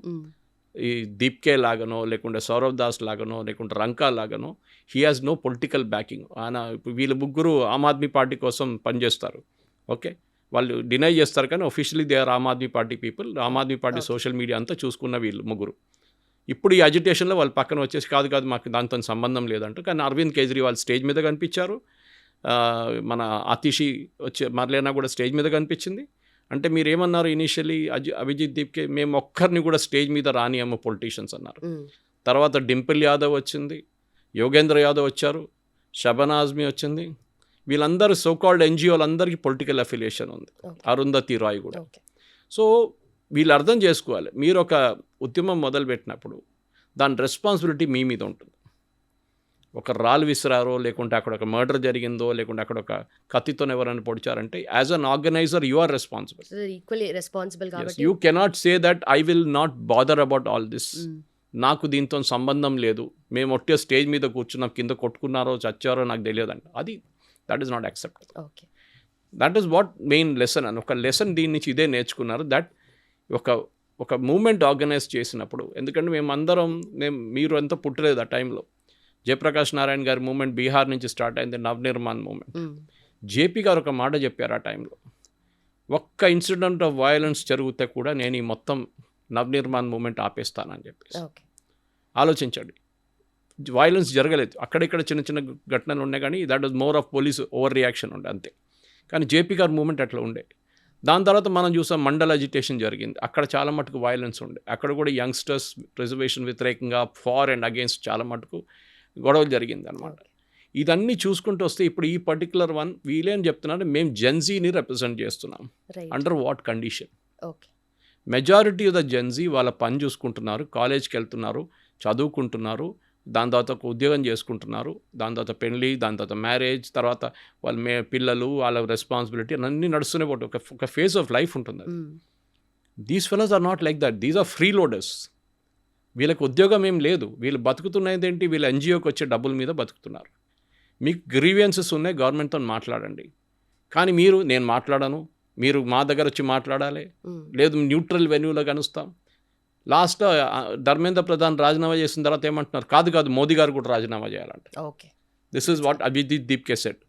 ఈ దీప్కే లాగానో లేకుంటే సౌరవ్ దాస్ లాగానో లేకుంటే రంకా లాగానో he has no political backing. ఆయన ఇప్పుడు వీళ్ళ ముగ్గురు ఆమ్ ఆద్మీ పార్టీ కోసం పనిచేస్తారు. ఓకే, వాళ్ళు డినై చేస్తారు కానీ officially they are Aam Aadmi party people. Aam Aadmi party social media అంతా చూసుకున్న వీళ్ళు ముగ్గురు. ఇప్పుడు ఈ అజిటేషన్లో వాళ్ళు పక్కన వచ్చేసి కాదు మాకు దాంతో సంబంధం లేదంట. కానీ అరవింద్ కేజ్రీవాల్ స్టేజ్ మీద కనిపించారు, మన అతిషి వచ్చే మర్లేనా కూడా స్టేజ్ మీద కనిపించింది. అంటే మీరు ఏమన్నారు ఇనీషియలీ, అభిజిత్ దీప్కే మేము ఒక్కరిని కూడా స్టేజ్ మీద రానియమ్మ పొలిటీషియన్స్ అన్నారు. తర్వాత డింపుల్ యాదవ్ వచ్చింది, యోగేంద్ర యాదవ్ వచ్చారు, షబనా ఆజ్మీ వచ్చింది. వీళ్ళందరూ సోకాల్డ్ ఎన్జిఓలందరికీ పొలిటికల్ అఫిలియేషన్ ఉంది, అరుంధతి రాయ్ కూడా. సో వీళ్ళు అర్థం చేసుకోవాలి, మీరు ఒక ఉద్యమం మొదలుపెట్టినప్పుడు దాని రెస్పాన్సిబిలిటీ మీ మీద ఉంటుంది. ఒక రాళ్ళు విసిరారో లేకుంటే అక్కడ ఒక మర్డర్ జరిగిందో లేకుంటే అక్కడ ఒక కత్తితో ఎవరైనా పొడిచారంటే as an organiser you are responsible. You cannot say that I will not bother about all this, నాకు దీంతో సంబంధం లేదు, మేము ఒట్టే స్టేజ్ మీద కూర్చున్నాం, కింద కొట్టుకున్నారో చచ్చారో నాకు తెలియదంట. అది that is not acceptable. That is what main lesson అని ఒక లెసన్ దీని నుంచి ఇదే నేర్చుకున్నారు. దట్ ఒక మూమెంట్ ఆర్గనైజ్ చేసినప్పుడు, ఎందుకంటే మేమందరం మీరు ఎంతో పుట్టలేదు ఆ టైంలో. జయప్రకాష్ నారాయణ గారి మూమెంట్ బీహార్ నుంచి స్టార్ట్ అయింది, నవనిర్మాణ్ మూమెంట్. జేపీ గారు ఒక మాట చెప్పారు ఆ టైంలో, ఒక్క ఇన్సిడెంట్ ఆఫ్ వయలెన్స్ జరిగితే కూడా నేను ఈ మొత్తం నవనిర్మాణ్ మూమెంట్ ఆపేస్తానని చెప్పేసి. ఆలోచించండి, వయలెన్స్ జరగలేదు, అక్కడిక్కడ చిన్న చిన్న ఘటనలు ఉన్నాయి కానీ that was more of police over reaction ఉండే అంతే. కానీ జేపీ గారి మూమెంట్ అట్లా ఉండే. దాని తర్వాత మనం చూసాం మండల్ అజిటేషన్ జరిగింది, అక్కడ చాలా మటుకు వైలెన్స్ ఉండే. అక్కడ కూడా యంగ్స్టర్స్ రిజర్వేషన్ వ్యతిరేకంగా ఫార్ అండ్ అగేన్స్ట్ చాలా మటుకు గొడవలు జరిగింది అనమాట. ఇదన్నీ చూసుకుంటూ వస్తే ఇప్పుడు ఈ పర్టికులర్ వన్ వీళ్ళేం చెప్తున్నారు, మేము జెన్జీని రిప్రజెంట్ చేస్తున్నాం. Under what condition? Majority of the Gen Z వాళ్ళ పని చూసుకుంటున్నారు, కాలేజ్కి వెళ్తున్నారు, చదువుకుంటున్నారు, దాని తర్వాత ఒక ఉద్యోగం చేసుకుంటున్నారు, దాని తర్వాత పెళ్ళి, దాని తర్వాత మ్యారేజ్, తర్వాత వాళ్ళ పిల్లలు, వాళ్ళ రెస్పాన్సిబిలిటీ అన్నీ నడుస్తూనే పోటీ ఒక ఫేజ్ ఆఫ్ లైఫ్ ఉంటుంది. These fellows are not like that, these are freeloaders. వీళ్ళకి ఉద్యోగం ఏం లేదు, వీళ్ళు బతుకుతున్నది ఏంటి, వీళ్ళ ఎన్జిఓకి వచ్చే డబ్బుల మీద బతుకుతున్నారు. మీకు గ్రీవియన్సెస్ ఉన్నాయి, గవర్నమెంట్తో మాట్లాడండి. కానీ నేను మాట్లాడను, మీరు మా దగ్గర వచ్చి మాట్లాడాలి, లేదు న్యూట్రల్ వెన్యూలో కనుస్తాం. లాస్ట్లో ధర్మేంద్ర ప్రధాన్ రాజీనామా చేసిన తర్వాత ఏమంటున్నారు, కాదు మోదీ గారు కూడా రాజీనామా చేయాలంటే. This is what Abhijit Dipke said,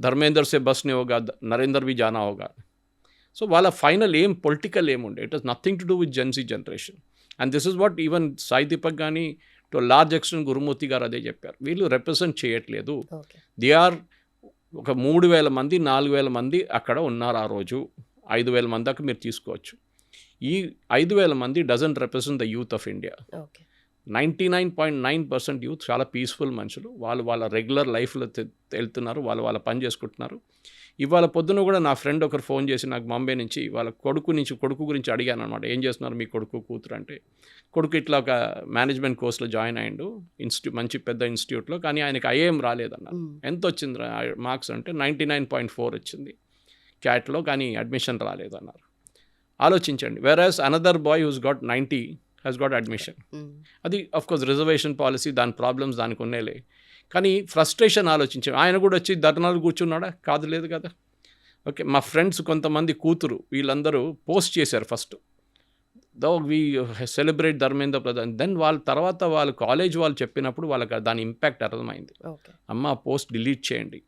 Dharmender సే బస్ నే హోగా, నరేందర్ భీ జానా హోగా. సో వాళ్ళ ఫైనల్ ఏం పొలిటికల్ ఏముండే, it was nothing to do with gen Z generation. And this is what even Sai Deepak కానీ టు లార్జ్ ఎక్స్టెంట్ గురుమూర్తి గారు అదే చెప్పారు, వీళ్ళు రిప్రజెంట్ చేయట్లేదు. దే ఆర్ ఒక 3,000 మంది 4,000 మంది అక్కడ ఉన్నారు ఆ రోజు, 5,000 మంది దాకా మీరు తీసుకోవచ్చు. ఈ 5,000 మంది doesn't represent the youth of India. 99.9% youth చాలా పీస్ఫుల్ మనుషులు, వాళ్ళ రెగ్యులర్ లైఫ్లో వెళ్తున్నారు, వాళ్ళ పని చేసుకుంటున్నారు. ఇవాళ పొద్దున కూడా నా ఫ్రెండ్ ఒకరు ఫోన్ చేసి నాకు బాంబే నుంచి వాళ్ళ కొడుకు గురించి అడిగాను అనమాట, ఏం చేస్తున్నారు మీ కొడుకు కూతురు అంటే. కొడుకు ఇట్లా ఒక మేనేజ్మెంట్ కోర్సులో జాయిన్ అయ్యిండు, మంచి పెద్ద ఇన్స్టిట్యూట్లో, కానీ ఆయనకి ఐఏఎం రాలేదన్నారు. ఎంత వచ్చింది మార్క్స్ అంటే 99.4 వచ్చింది క్యాట్లో, కానీ అడ్మిషన్ రాలేదన్నారు. ఆలోచించండి. Whereas another boy who's got 90 has got admission. అది అఫ్కోర్స్ రిజర్వేషన్ పాలసీ, దాని ప్రాబ్లమ్స్ దానికి ఉన్నేలే. కానీ ఫ్రస్ట్రేషన్ ఆలోచించాం, ఆయన కూడా వచ్చి ధర్నాలు కూర్చున్నాడా? కాదు, లేదు కదా. ఓకే, మా ఫ్రెండ్స్ కొంతమంది కూతురు వీళ్ళందరూ పోస్ట్ చేశారు first, though we celebrate Dharmendra Pradhan. Then వాళ్ళ తర్వాత వాళ్ళు కాలేజ్ వాళ్ళు చెప్పినప్పుడు వాళ్ళకి దాని ఇంపాక్ట్ అర్థమైంది. అమ్మ ఆ పోస్ట్ డిలీట్ చేయండి,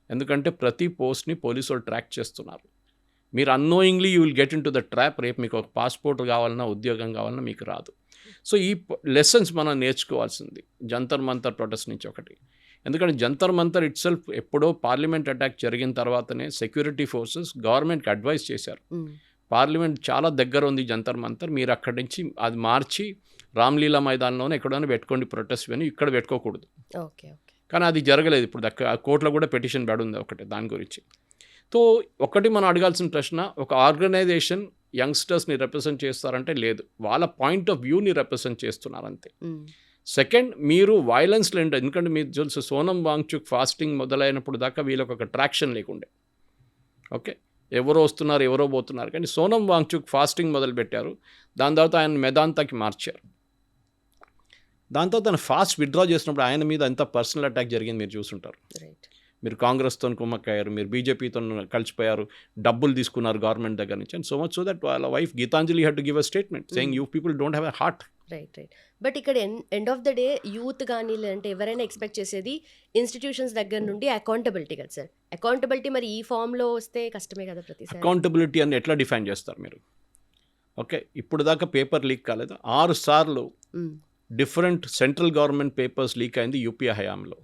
ఎందుకంటే ప్రతి పోస్ట్ని పోలీసు వాళ్ళు ట్రాక్ చేస్తున్నారు. మీరు annoyingly you will get into the trap. రేపు మీకు ఒక పాస్పోర్ట్ కావాలన్నా ఉద్యోగం కావాలన్నా మీకు రాదు. సో ఈ లెసన్స్ మనం నేర్చుకోవాల్సింది జంతర్ మంతర్ ప్రొటెస్ట్ నుంచి ఒకటి. ఎందుకంటే జంతర్ మంతర్ ఇట్ సెల్ఫ్ ఎప్పుడో పార్లమెంట్ అటాక్ జరిగిన తర్వాతనే సెక్యూరిటీ ఫోర్సెస్ గవర్నమెంట్కి అడ్వైస్ చేశారు, పార్లమెంట్ చాలా దగ్గర ఉంది జంతర్ మంతర్, మీరు అక్కడి నుంచి అది మార్చి రామ్లీలా మైదానంలోనే ఎక్కడైనా పెట్టుకోండి ప్రొటెస్ట్ అని, ఇక్కడ పెట్టుకోకూడదు. కానీ అది జరగలేదు. ఇప్పుడు కోర్టులో కూడా పిటిషన్ పడుంది ఒకటి దాని గురించి. సో ఒకటి మనం అడగాల్సిన ప్రశ్న, ఒక ఆర్గనైజేషన్ యంగ్స్టర్స్ని రిప్రజెంట్ చేస్తారంటే లేదు, వాళ్ళ పాయింట్ ఆఫ్ వ్యూని రిప్రజెంట్ చేస్తున్నారు అంతే. సెకండ్, మీరు వైలెన్స్ లేండి. ఎందుకంటే మీరు తెలుసు సోనం వాంగ్చుక్ ఫాస్టింగ్ మొదలైనప్పుడు దాకా వీళ్ళకి ఒక ట్రాక్షన్ లేకుండే. ఓకే, ఎవరో వస్తున్నారు ఎవరో పోతున్నారు, కానీ సోనం వాంగ్చుక్ ఫాస్టింగ్ మొదలుపెట్టారు. దాని తర్వాత ఆయన మెదాంతాకి మార్చారు. దాని తర్వాత ఆయన ఫాస్ట్ విత్డ్రా చేసినప్పుడు ఆయన మీద ఎంత పర్సనల్ అటాక్ జరిగింది మీరు చూసుంటారు. మీరు కాంగ్రెస్తో కుమ్మక్కయ్యారు, మీరు బీజేపీతో కలిసిపోయారు, డబ్బులు తీసుకున్నారు గవర్నమెంట్ దగ్గర నుంచి. And so much so that వాళ్ళ wife Geetanjali had to give a statement saying you people don't have a heart. Right. But ఇక్కడ end of the day youth కానీ లేదంటే ఎవరైనా ఎక్స్పెక్ట్ చేసేది ఇన్స్టిట్యూషన్స్ దగ్గర నుండి అకౌంటబిలిటీ కదా సార్. అకౌంటబిలిటీ మరి ఈ ఫామ్లో వస్తే కష్టమే కదా ప్రతిసారి. అకౌంటబిలిటీ అని ఎట్లా డిఫైన్ చేస్తారు మీరు? ఓకే, ఇప్పుడు దాకా పేపర్ లీక్ కాలేదు. 6 సార్లు different central government papers leak అయింది యూపీఏ హయాంలో.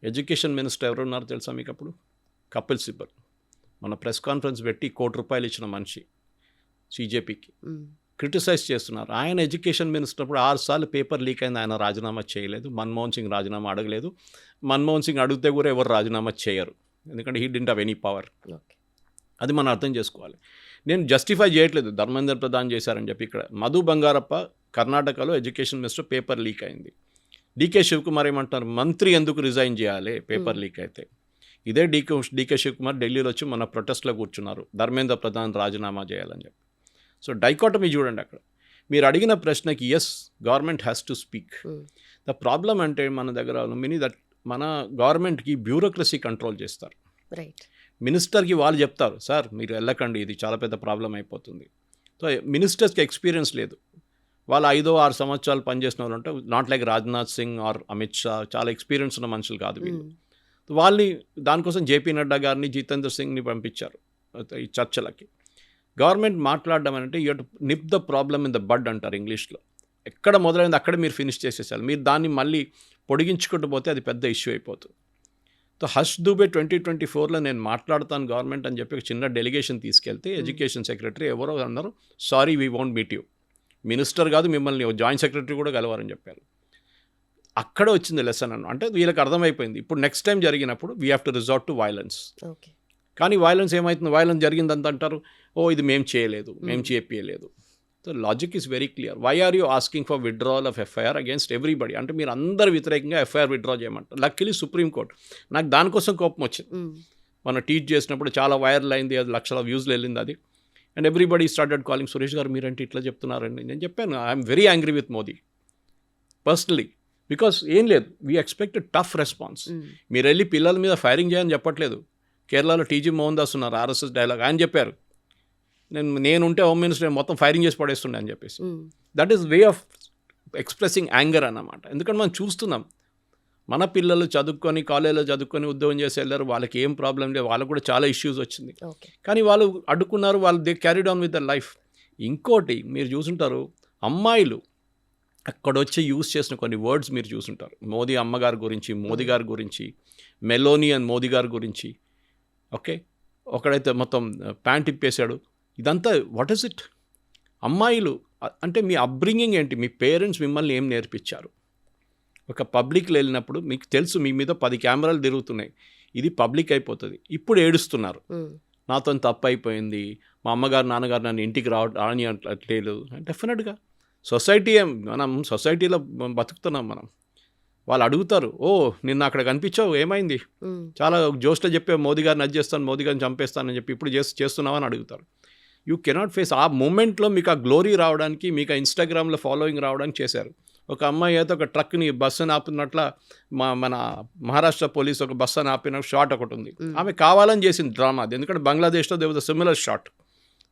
ఎడ్యుకేషన్ మినిస్టర్ ఎవరున్నారు తెలుసా మీకు అప్పుడు? కపిల్ సిబల్. మన ప్రెస్ కాన్ఫరెన్స్ పెట్టి ₹1 కోటి ఇచ్చిన మనిషి సీజేపీకి క్రిటిసైజ్ చేస్తున్నారు. ఆయన ఎడ్యుకేషన్ మినిస్టర్ అప్పుడు 6 సార్లు పేపర్ లీక్ అయింది, ఆయన రాజీనామా చేయలేదు. మన్మోహన్ సింగ్ రాజీనామా అడగలేదు. మన్మోహన్ సింగ్ అడిగితే కూడా ఎవరు రాజీనామా చేయరు, ఎందుకంటే he didn't have any power. అది మనం అర్థం చేసుకోవాలి. నేను జస్టిఫై చేయట్లేదు ధర్మేంద్ర ప్రధాన్ చేశారని చెప్పి. ఇక్కడ మధు బంగారప్ప కర్ణాటకలో ఎడ్యుకేషన్ మినిస్టర్, పేపర్ లీక్ అయింది. డీకే శివకుమార్ ఏమంటారు, మంత్రి ఎందుకు రిజైన్ చేయాలి పేపర్ లీక్ అయితే? ఇదే డీకే శివకుమార్ ఢిల్లీలో వచ్చి మన ప్రొటెస్ట్లో కూర్చున్నారు, ధర్మేంద్ర ప్రధాన్ రాజీనామా చేయాలని చెప్పి. సో డైకాటమీ చూడండి అక్కడ. మీరు అడిగిన ప్రశ్నకి yes, government has to speak. The problem అంటే మన దగ్గర దట్ మన గవర్నమెంట్కి బ్యూరోక్రసీ కంట్రోల్ చేస్తారు. మినిస్టర్కి వాళ్ళు చెప్తారు, సార్ మీరు వెళ్ళకండి, ఇది చాలా పెద్ద ప్రాబ్లం అయిపోతుంది. సో మినిస్టర్స్కి ఎక్స్పీరియన్స్ లేదు. వాళ్ళు 5-6 సంవత్సరాలు పనిచేసిన వాళ్ళు ఉంటే, not like Rajnath Singh or Amit Shah, చాలా ఎక్స్పీరియన్స్ ఉన్న మనుషులు కాదు వీళ్ళు. వాళ్ళని దానికోసం జేపీ నడ్డా గారిని, జితేంద్ర సింగ్ని పంపించారు ఈ చర్చలకి. గవర్నమెంట్ మాట్లాడడం అంటే you to nip the problem in the bud అంటారు ఇంగ్లీష్లో. ఎక్కడ మొదలైంది అక్కడ మీరు ఫినిష్ చేసేసారు. మీరు దాన్ని మళ్ళీ పొడిగించుకుంటూ పోతే అది పెద్ద ఇష్యూ అయిపోతుంది. సో హర్ష్ దూబే 2024లో నేను మాట్లాడతాను గవర్నమెంట్ అని చెప్పి ఒక చిన్న డెలిగేషన్ తీసుకెళ్తే ఎడ్యుకేషన్ సెక్రటరీ ఎవరో అన్నారు, sorry we won't meet you. Minister కాదు, మిమ్మల్ని జాయింట్ సెక్రటరీ కూడా కలవారని చెప్పారు. అక్కడ వచ్చింది లెసన్ అంటే వీళ్ళకి అర్థమైపోయింది, ఇప్పుడు నెక్స్ట్ టైం జరిగినప్పుడు we have to resort to violence. కానీ వైలెన్స్ ఏమవుతుంది, వైలెన్స్ జరిగిందంత అంటారు, ఓ ఇది మేము చేయలేదు, మేము చేపియలేదు. So logic is very clear. Why are you asking for withdrawal of FIR against everybody? అంటే మీరు అందరు వ్యతిరేకంగా ఎఫ్ఐఆర్ విత్డ్రా చేయమంటారు. లక్కీలీ సుప్రీంకోర్టు, నాకు దానికోసం కోపం వచ్చింది. మనం టీచ్ చేసినప్పుడు చాలా వైరల్ అయింది, అది లక్షల వ్యూస్లో వెళ్ళింది అది. And everybody started calling, Suresh గారు మీరంటే ఇట్లా చెప్తున్నారండి. నేను చెప్పాను, I'm very angry with Modi personally, because ఏం లేదు, వీ ఎక్స్పెక్ట్ టఫ్ రెస్పాన్స్. మీరు వెళ్ళి పిల్లల మీద ఫైరింగ్ చేయని చెప్పట్లేదు. కేరళలో టీజీ మోహన్ దాస్ ఉన్నారు, ఆర్ఎస్ఎస్ డైలాగ్, ఆయన చెప్పారు, నేనుంటే హోమ్ మినిస్టర్ మొత్తం ఫైరింగ్ చేసి పడేస్తుండే అని చెప్పేసి. That is way of expressing anger అన్నమాట. ఎందుకంటే మనం చూస్తున్నాం, మన పిల్లలు చదువుకొని కాలేజీలో చదువుకొని ఉద్యోగం చేసి వెళ్ళారు, వాళ్ళకి ఏం ప్రాబ్లం లేదు, వాళ్ళకు కూడా చాలా ఇష్యూస్ వచ్చింది, కానీ వాళ్ళు అడ్డుకున్నారు, వాళ్ళు they carried on with the life. ఇంకోటి మీరు చూసుంటారు, అమ్మాయిలు అక్కడ వచ్చి యూజ్ చేసిన కొన్ని వర్డ్స్ మీరు చూసుంటారు, మోదీ అమ్మగారి గురించి, మోదీ గారి గురించి, మెలోనీ అండ్ మోదీ గారి గురించి. ఓకే, ఒకడైతే మొత్తం ప్యాంట్ ఇప్పేశాడు. ఇదంతా వాట్ ఈస్ ఇట్? అమ్మాయిలు అంటే మీ అప్బ్రింగింగ్ ఏంటి? మీ పేరెంట్స్ మిమ్మల్ని ఏం నేర్పించారు? ఒక పబ్లిక్లో వెళ్ళినప్పుడు మీకు తెలుసు మీ మీద 10 కెమెరాలు తిరుగుతున్నాయి, ఇది పబ్లిక్ అయిపోతుంది, ఇప్పుడు ఏడుస్తున్నారు, నాతో తప్పు అయిపోయింది, మా అమ్మగారు నాన్నగారు నన్ను ఇంటికి రాని అట్లేదు. డెఫినెట్గా మనం సొసైటీలో బతుకుతున్నాం మనం. వాళ్ళు అడుగుతారు, ఓ నిన్న అక్కడ కనిపించావు, ఏమైంది, చాలా జోష్లో చెప్పే మోదీ గారిని అది చేస్తాను, మోదీ గారిని చంపేస్తానని చెప్పి ఇప్పుడు చేస్తున్నావని అడుగుతారు. యూ కెనాట్ ఫేస్ ఆ మూమెంట్లో. మీకు ఆ గ్లోరీ రావడానికి, మీకు ఆ ఇన్స్టాగ్రామ్లో ఫాలోయింగ్ రావడానికి చేశారు. ఒక అమ్మాయి అయితే ఒక ట్రక్ని బస్సుని ఆపినట్ల మన మహారాష్ట్ర పోలీస్ ఒక బస్సుని ఆపిన షాట్ ఒకటి ఉంది, ఆమె కావాలని చేసింది డ్రామా అది. ఎందుకంటే బంగ్లాదేశ్లో there was a similar shot.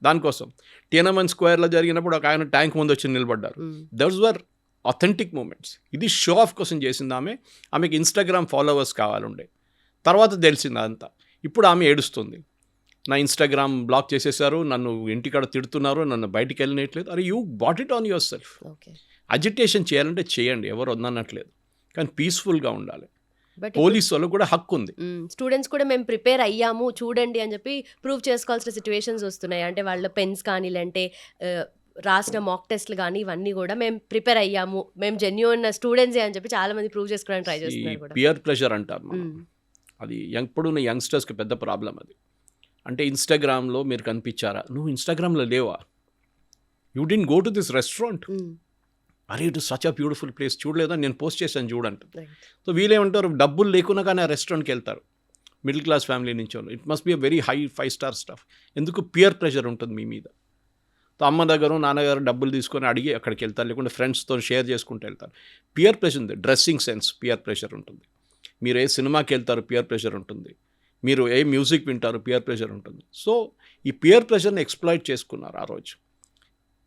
దానికోసం టియనమన్ స్క్వేర్లో జరిగినప్పుడు ఒక ఆయన ట్యాంక్ ముందు వచ్చి నిలబడ్డారు. Those were authentic moments. ఇది షో ఆఫ్ కోసం చేసింది ఆమెకి ఇన్స్టాగ్రామ్ ఫాలోవర్స్ కావాలండే. తర్వాత తెలిసింది అదంతా. ఇప్పుడు ఆమె ఏడుస్తుంది. నా ఇన్స్టాగ్రామ్ బ్లాక్ చేసేసారు, నన్ను ఇంటికాడ తిడుతున్నారు, నన్ను బయటికి వెళ్ళనియట్లేదు. అరే you bought it on your self. Okay. Agitation చేయాలంటే చేయండి, ఎవరు వద్దనట్లేదు, కానీ పీస్ఫుల్గా ఉండాలి. బట్ పోలీసు వాళ్ళకు కూడా హక్కు ఉంది. స్టూడెంట్స్ కూడా మేము ప్రిపేర్ అయ్యాము చూడండి అని చెప్పి ప్రూవ్ చేసుకోవాల్సిన సిచ్యువేషన్స్ వస్తున్నాయి. అంటే వాళ్ళ పెన్స్ కానీ లేదంటే రాసిన మాక్ టెస్ట్లు కానీ ఇవన్నీ కూడా మేము ప్రిపేర్ అయ్యాము, మేము జెన్యూన్ స్టూడెంట్సే అని చెప్పి చాలా మంది ప్రూవ్ చేసుకోవడానికి ట్రై ఈ చేస్తున్నారు కూడా. పియర్ ప్రెషర్ అంటారు మనం. అది ఇప్పుడున్న యంగ్స్టర్స్కి పెద్ద ప్రాబ్లం అది. అంటే ఇన్స్టాగ్రామ్లో మీరు కనిపించారా, నువ్వు ఇన్స్టాగ్రామ్లో లేవా, you didn't go to this restaurant, అరే it is such a beautiful place, చూడలేదా, నేను పోస్ట్ చేశాను చూడంట. సో వీళ్ళేమంటారు, డబ్బులు లేకున్నా కానీ ఆ రెస్టారెంట్కి వెళ్తారు, మిడిల్ క్లాస్ ఫ్యామిలీ నుంచి. It must be a very high 5-star stuff. ఎందుకు, పియర్ ప్రెషర్ ఉంటుంది మీ మీద. సో అమ్మ దగ్గర నాన్నగారు డబ్బులు తీసుకొని అడిగి అక్కడికి వెళ్తారు, లేకుంటే ఫ్రెండ్స్తో షేర్ చేసుకుంటూ వెళ్తారు. పియర్ ప్రెషర్ ఉంది. డ్రెస్సింగ్ సెన్స్ పియర్ ప్రెషర్ ఉంటుంది. మీరు ఏ సినిమాకి వెళ్తారు, పియర్ ప్రెషర్ ఉంటుంది. మీరు ఏ మ్యూజిక్ వింటారు, పియర్ ప్రెషర్ ఉంటుంది. సో ఈ పియర్ ప్రెషర్ని ఎక్స్ప్లాయిట్ చేసుకున్నారు ఆ రోజు.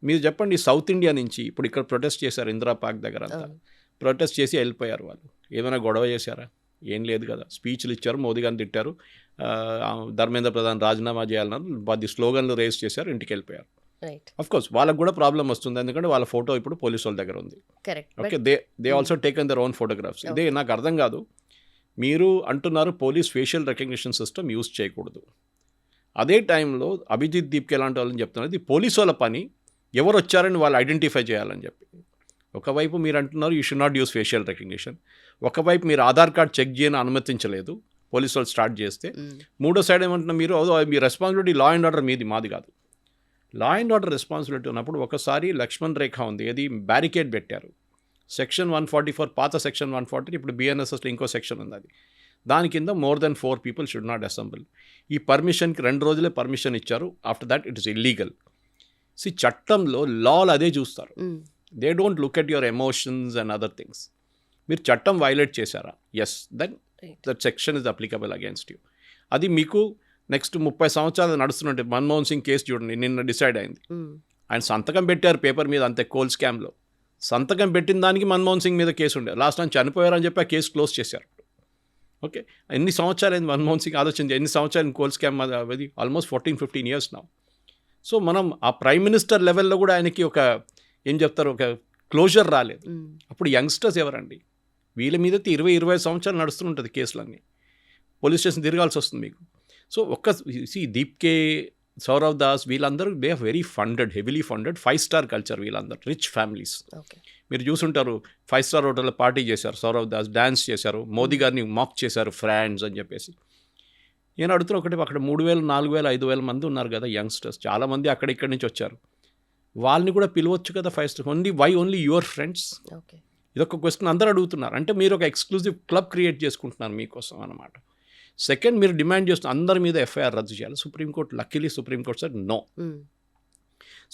మీరు చెప్పండి, సౌత్ ఇండియా నుంచి ఇప్పుడు ఇక్కడ ప్రొటెస్ట్ చేశారు ఇందిరా పార్క్ దగ్గర అంతా, ప్రొటెస్ట్ చేసి వెళ్ళిపోయారు వాళ్ళు. ఏమైనా గొడవ చేశారా, ఏం లేదు కదా. స్పీచ్లు ఇచ్చారు, మోదీ గారిని తిట్టారు, ధర్మేంద్ర ప్రధాన్ రాజీనామా చేయాలన్నారు, 10 స్లోగన్లు రేస్ చేశారు, ఇంటికి వెళ్ళిపోయారు. అఫ్ కోర్స్ వాళ్ళకు కూడా ప్రాబ్లం వస్తుంది, ఎందుకంటే వాళ్ళ ఫోటో ఇప్పుడు పోలీసు వాళ్ళ దగ్గర ఉంది. Okay, they also taken their own photographs. ఇదే నాకు అర్థం కాదు. మీరు అంటున్నారు police facial recognition system use చేయకూడదు, అదే టైంలో అభిజిత్ దీప్కి ఎలాంటి వాళ్ళని చెప్తున్నారు, ఇది పోలీసు వాళ్ళ పని, ఎవరు వచ్చారని వాళ్ళు ఐడెంటిఫై చేయాలని చెప్పి. ఒకవైపు మీరు అంటున్నారు you should not use facial recognition, ఒకవైపు మీరు ఆధార్ కార్డ్ చెక్ చేయని అనుమతించలేదు పోలీసు వాళ్ళు స్టార్ట్ చేస్తే. మూడో సైడ్ ఏమంటున్నారు మీరు, మీ రెస్పాన్సిబిలిటీ లా అండ్ ఆర్డర్ మీది, మాది కాదు. లా అండ్ ఆర్డర్ రెస్పాన్సిబిలిటీ ఉన్నప్పుడు ఒకసారి లక్ష్మణ్ రేఖ ఉంది, అది బ్యారికేడ్ పెట్టారు. సెక్షన్ 144, పాత సెక్షన్ 140, ఇప్పుడు బిఎన్ఎస్ఎస్లో ఇంకో సెక్షన్ ఉంది, అది దాని కింద more than 4 people should not assemble. ఈ పర్మిషన్కి 2 రోజులే పర్మిషన్ ఇచ్చారు, after that it is illegal. చట్టంలో లాలు అదే చూస్తారు, they don't look at your emotions and other things. మీరు చట్టం వైలేట్ చేశారా, yes, then that section is applicable against you. అది మీకు నెక్స్ట్ 30 సంవత్సరాలు నడుస్తున్నట్టు. మన్మోహన్ సింగ్ కేసు చూడండి, నిన్న డిసైడ్ అయింది. ఆయన సంతకం పెట్టారు పేపర్ మీద, అంతే, కోల్ స్కామ్లో సంతకం పెట్టిన దానికి మన్మోహన్ సింగ్ మీద కేసు ఉండే, లాస్ట్ టైం చనిపోయారని చెప్పి ఆ కేసు క్లోజ్ చేశారు. ఓకే, ఎన్ని సంవత్సరాలు అయింది మన్మోహన్ సింగ్, ఆలోచించి ఎన్ని సంవత్సరాలు కోల్ స్కామ్ అది, ఆల్మోస్ట్ 14-15 years now. సో మనం ఆ ప్రైమ్ మినిస్టర్ లెవెల్లో కూడా ఆయనకి ఒక ఏం చెప్తారు, ఒక క్లోజర్ రాలేదు. అప్పుడు యంగ్స్టర్స్ ఎవరండి, వీళ్ళ మీద 20-25 సంవత్సరాలు నడుస్తుంటుంది కేసులన్నీ, పోలీస్ స్టేషన్ తిరగాల్సి వస్తుంది మీకు. సో దీప్కే, సౌరవ్ దాస్, వీళ్ళందరూ they are very funded, heavily funded, 5-star culture, వీళ్ళందరూ రిచ్ ఫ్యామిలీస్. మీరు చూసుంటారు 5-star హోటల్లో పార్టీ చేశారు సౌరవ్ దాస్, డ్యాన్స్ చేశారు, మోదీ గారిని మాక్ చేశారు ఫ్రెండ్స్ అని చెప్పేసి. నేను అడుగుతున్నా ఒకటి, అక్కడ 3,000, 4,000, 5,000 మంది ఉన్నారు కదా యంగ్స్టర్స్, చాలామంది అక్కడిక్కడి నుంచి వచ్చారు, వాళ్ళని కూడా పిలవచ్చు కదా 5-star. Only your friends? ఇదొక క్వశ్చన్ అందరూ అడుగుతున్నారు. అంటే మీరు ఒక ఎక్స్క్లూజివ్ క్లబ్ క్రియేట్ చేసుకుంటున్నారు మీకోసం అన్నమాట. సెకండ్, మీరు డిమాండ్ చేస్తున్న అందరి మీద ఎఫ్ఐఆర్ రద్దు చేయాలి. Supreme court, luckily supreme court sir no.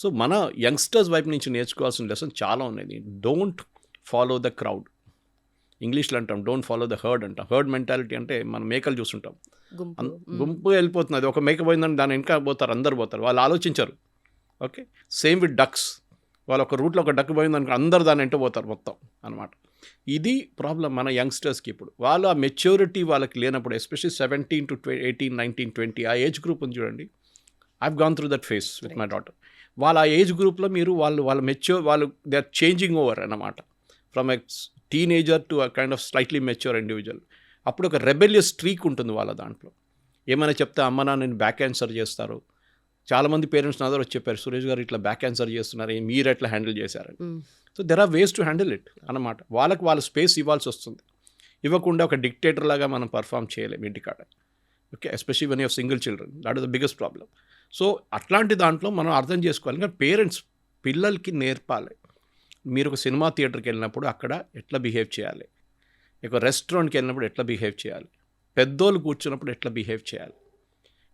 So మన యంగ్స్టర్స్ వైపు నుంచి నేర్చుకోవాల్సిన లెసన్ చాలా ఉన్నాయి. డోంట్ ఫాలో ద క్రౌడ్, ఇంగ్లీష్లో అంటాం డోంట్ ఫాలో ద హర్డ్ అంటాం. హర్డ్ మెంటాలిటీ అంటే మనం మేకలు చూస్తుంటాం, గుంపు వెళ్ళిపోతుంది, అది ఒక మేక పోయిందని దాని వెనక పోతారు, అందరు పోతారు, వాళ్ళు ఆలోచించరు. ఓకే, సేమ్ విత్ డక్స్, వాళ్ళు ఒక రూట్లో ఒక డక్ పోయిందనుకో అందరు దాని వెంట పోతారు మొత్తం అనమాట. ఇది ప్రాబ్లం మన యంగ్స్టర్స్కి. ఇప్పుడు వాళ్ళు ఆ మెచ్యూరిటీ వాళ్ళకి లేనప్పుడు, ఎస్పెషల్లీ 17 to 18, 19, 20 ఆ ఏజ్ గ్రూప్ ఉంది చూడండి. I've gone through that face with my daughter. వాళ్ళ ఆ ఏజ్ గ్రూప్లో మీరు వాళ్ళు దే ఆర్ చేంజింగ్ ఓవర్ అన్నమాట, from a teenager to a kind of slightly mature individual. అప్పుడు ఒక రెబెలియస్ స్ట్రీక్ ఉంటుంది వాళ్ళ దాంట్లో. ఏమైనా చెప్తే అమ్మ నాన్నని బ్యాక్ ఆన్సర్ చేస్తారు. చాలామంది పేరెంట్స్ నా దగ్గర వచ్చి చెప్పారు, సురేష్ గారు ఇట్లా బ్యాక్ ఆన్సర్ చేస్తున్నారు, మీరు ఎట్లా హ్యాండిల్ చేశారని. So there are ways to handle it అన్నమాట. వాళ్ళ స్పేస్ ఇవ్వాల్సి వస్తుంది. ఇవ్వకుండా ఒక డిక్టేటర్ లాగా మనం పర్ఫామ్ చేయలేము ఇంటికాడ. Okay, especially when you have single children, that is the biggest problem. So అట్లాంటి దాంట్లో మనం అర్థం చేసుకోవాలి. ఇంకా పేరెంట్స్ పిల్లలకి నేర్పాలి. మీరు ఒక సినిమా థియేటర్కి వెళ్ళినప్పుడు అక్కడ ఎట్లా బిహేవ్ చేయాలి, ఒక రెస్టారెంట్కి వెళ్ళినప్పుడు ఎట్లా బిహేవ్ చేయాలి, పెద్దోళ్ళు కూర్చున్నప్పుడు ఎట్లా బిహేవ్ చేయాలి,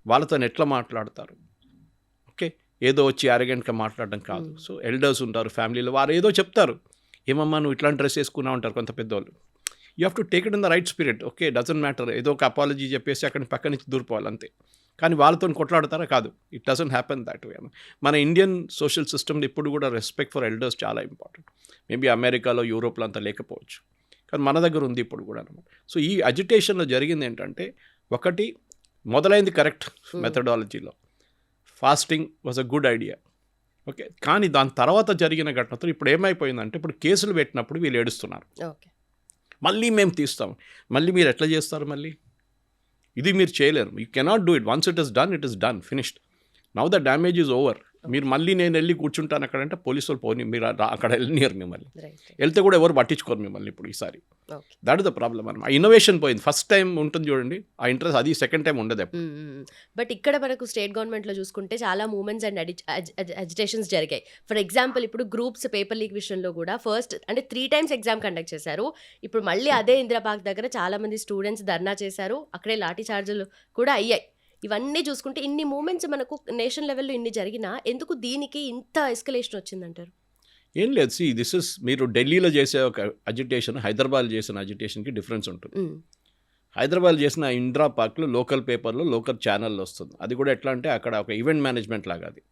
వాళ్ళతో ఎట్లా మాట్లాడతారు. ఓకే, ఏదో వచ్చి అరగెంట్గా మాట్లాడడం కాదు. సో ఎల్డర్స్ ఉంటారు ఫ్యామిలీలో, వారు ఏదో చెప్తారు, ఏమమ్మా నువ్వు ఇట్లాంటి డ్రెస్ వేసుకున్నావు అంటారు కొంత పెద్దోళ్ళు. You have to take it in the right spirit. Okay, doesn't matter, ఏదో ఒక అపాలజీ చెప్పేసి అక్కడి పక్క నుంచి దూరిపోవాలి అంతే. కానీ వాళ్ళతో కొట్లాడతారా? కాదు. It doesn't happen that way. మన ఇండియన్ సోషల్ సిస్టమ్ ఇప్పుడు కూడా రెస్పెక్ట్ ఫర్ ఎల్డర్స్ చాలా ఇంపార్టెంట్. మేబీ అమెరికాలో, యూరోప్లో అంతా లేకపోవచ్చు, కానీ మన దగ్గర ఉంది ఇప్పుడు కూడా అనమాట. సో ఈ అజిటేషన్లో జరిగింది ఏంటంటే, ఒకటి మొదలైంది కరెక్ట్ మెథడాలజీలో, fasting was a good idea. Okay, కానీ దాని తర్వాత జరిగిన ఘటనతో ఇప్పుడు ఏమైపోయిందంటే ఇప్పుడు కేసులు పెట్టినప్పుడు వీళ్ళు ఏడుస్తున్నారు, ఓకే. మళ్ళీ మేము తీస్తాం. మళ్ళీ మీరు ఎట్లా చేస్తారు? మళ్ళీ ఇది మీరు చేయలేరు. You cannot do it. Once it is done, finished. Now the damage is over. మీరు మళ్ళీ నేను వెళ్ళి కూర్చుంటాను అక్కడంటే పోలీసు వాళ్ళు పోనీ, మీరు అక్కడ వెళ్ళనియరు మిమ్మల్ని. వెళ్తే కూడా ఎవరు పట్టించుకోరు మిమ్మల్ని ఇప్పుడు ఈసారి. దట్ ఇస్ ద ప్రాబ్లమ్ అనమాట. ఇన్నోవేషన్ పోయింది. ఫస్ట్ టైం ఉంటుంది చూడండి ఆ ఇంట్రెస్ట్, అది సెకండ్ టైం ఉండదు. బట్ ఇక్కడ మనకు స్టేట్ గవర్నమెంట్లో చూసుకుంటే చాలా మూవ్మెంట్స్ అండ్ అజిటేషన్స్ జరిగాయి. ఫర్ ఎగ్జాంపుల్ ఇప్పుడు గ్రూప్స్ పేపర్ లీక్ విషయంలో కూడా ఫస్ట్ అంటే 3 times ఎగ్జామ్ కండక్ట్ చేశారు. ఇప్పుడు మళ్ళీ అదే ఇందిరా పార్క్ దగ్గర చాలా మంది స్టూడెంట్స్ ధర్నా చేశారు, అక్కడే లాఠీ చార్జీలు కూడా అయ్యాయి. ఇవన్నీ చూసుకుంటే ఇన్ని మూమెంట్స్ మనకు నేషన్ లెవెల్లో ఇన్ని జరిగినా ఎందుకు దీనికి ఇంత ఎస్కలేషన్ వచ్చిందంటారు? ఏం లేదు, దిస్ ఇస్ మీరు ఢిల్లీలో చేసే ఒక అజిటేషన్, హైదరాబాద్ చేసిన అజిటేషన్కి డిఫరెన్స్ ఉంటుంది. హైదరాబాద్ చేసిన ఇందిరా పార్క్లో లోకల్ పేపర్లో లోకల్ ఛానల్లో వస్తుంది. అది కూడా ఎట్లా అంటే అక్కడ ఒక ఈవెంట్ మేనేజ్మెంట్ లాగా. అది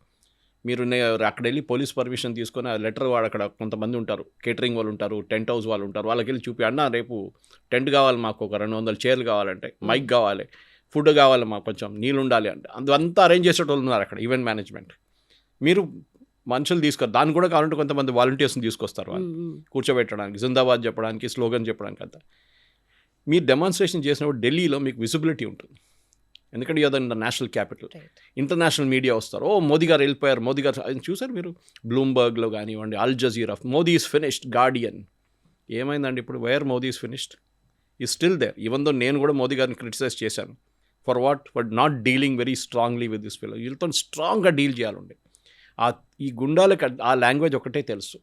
మీరు అక్కడ వెళ్ళి పోలీస్ పర్మిషన్ తీసుకొని ఆ లెటర్ వాడు, అక్కడ కొంతమంది ఉంటారు, కేటరింగ్ వాళ్ళు ఉంటారు, టెంట్ హౌస్ వాళ్ళు ఉంటారు, వాళ్ళకి వెళ్ళి చూపి అన్న రేపు టెంట్ కావాలి మాకు, ఒక 200 చైర్లు కావాలంటే, మైక్ కావాలి, ఫుడ్ కావాలి, మాకు కొంచెం నీళ్ళు ఉండాలి అంటే అంతా అరేంజ్ చేసేటోళ్ళు ఉన్నారు అక్కడ ఈవెంట్ మేనేజ్మెంట్. మీరు మనుషులు తీసుకొని దాన్ని కూడా కావాలంటే కొంతమంది వాలంటీర్స్ని తీసుకొస్తారు వాళ్ళు కూర్చోబెట్టడానికి, జిందాబాద్ చెప్పడానికి, స్లోగన్ చెప్పడానికి అంతా. మీరు డెమాన్స్ట్రేషన్ చేసినప్పుడు ఢిల్లీలో మీకు విజిబిలిటీ ఉంటుంది, ఎందుకంటే you're the national capital. International media వస్తారు, ఓ మోదీ గారు వెళ్ళిపోయారు, మోదీ గారు చూసారు మీరు బ్లూంబర్గ్లో కానివ్వండి, Al Jazeera, Modi is finished, Guardian. ఏమైందండి ఇప్పుడు? Where Modi is finished? He still there. Even though నేను కూడా మోదీ గారిని క్రిటిసైజ్ చేశాను. For what? For not dealing very strongly with this fellow. వీళ్ళతో స్ట్రాంగ్గా డీల్ చేయాలండి. ఈ గుండాలకు ఆ లాంగ్వేజ్ ఒకటే తెలుసు.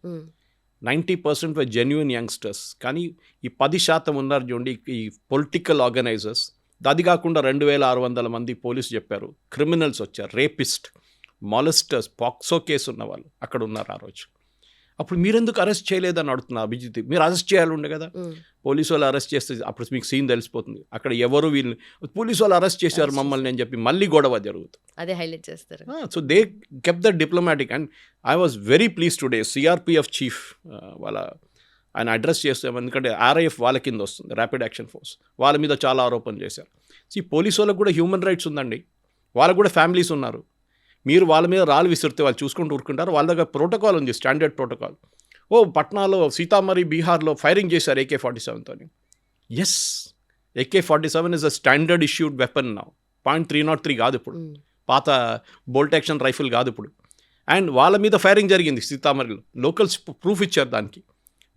90% వర్ జెన్యున్ యంగ్స్టర్స్. కానీ ఈ 10% ఉన్నారు చూడండి ఈ పొలిటికల్ ఆర్గనైజర్స్. అది కాకుండా 2600 మంది పోలీసు చెప్పారు, క్రిమినల్స్ వచ్చారు, రేపిస్ట్, మాలెస్టర్స్, పాక్సో కేసు ఉన్న వాళ్ళు అక్కడ ఉన్నారు ఆ రోజు. అప్పుడు మీరెందుకు అరెస్ట్ చేయలేదని అడుగుతున్నారు అభిజిత్. మీరు అరెస్ట్ చేయాలి ఉండే కదా. పోలీసు వాళ్ళు అరెస్ట్ చేస్తే అప్పుడు మీకు సీన్ తెలిసిపోతుంది. అక్కడ ఎవరు వీళ్ళు పోలీసు వాళ్ళు అరెస్ట్ చేశారు మమ్మల్ని అని చెప్పి మళ్ళీ గొడవ జరుగుతుంది. అదే హైలైట్ చేస్తారు. So they కెప్ the diplomatic. And I was very please today CRPF chief వాళ్ళ ఆయన అడ్రస్ చేస్తాం, ఎందుకంటే ఆర్ఐఎఫ్ వాళ్ళ కింద వస్తుంది, ర్యాపిడ్ యాక్షన్ ఫోర్స్. వాళ్ళ మీద చాలా ఆరోపణలు చేశారు. పోలీసు వాళ్ళకు కూడా హ్యూమన్ రైట్స్ ఉందండి, వాళ్ళకు కూడా ఫ్యామిలీస్ ఉన్నారు. మీరు వాళ్ళ మీద రాళ్ళు విసిరితే వాళ్ళు చూసుకుంటూ ఊరుకుంటారు. వాళ్ళ దగ్గర ప్రోటోకాల్ ఉంది, స్టాండర్డ్ ప్రోటోకాల్. పట్నాలో, సీతామరి, బీహార్లో ఫైరింగ్ చేశారు AK-47తో. Yes, AK-47 is a standard issued weapon now. .303 కాదు ఇప్పుడు, పాత బోల్ట్ యాక్షన్ రైఫిల్ కాదు ఇప్పుడు. అండ్ వాళ్ళ మీద ఫైరింగ్ జరిగింది సీతామరిలో. లోకల్స్ ప్రూఫ్ ఇచ్చారు దానికి.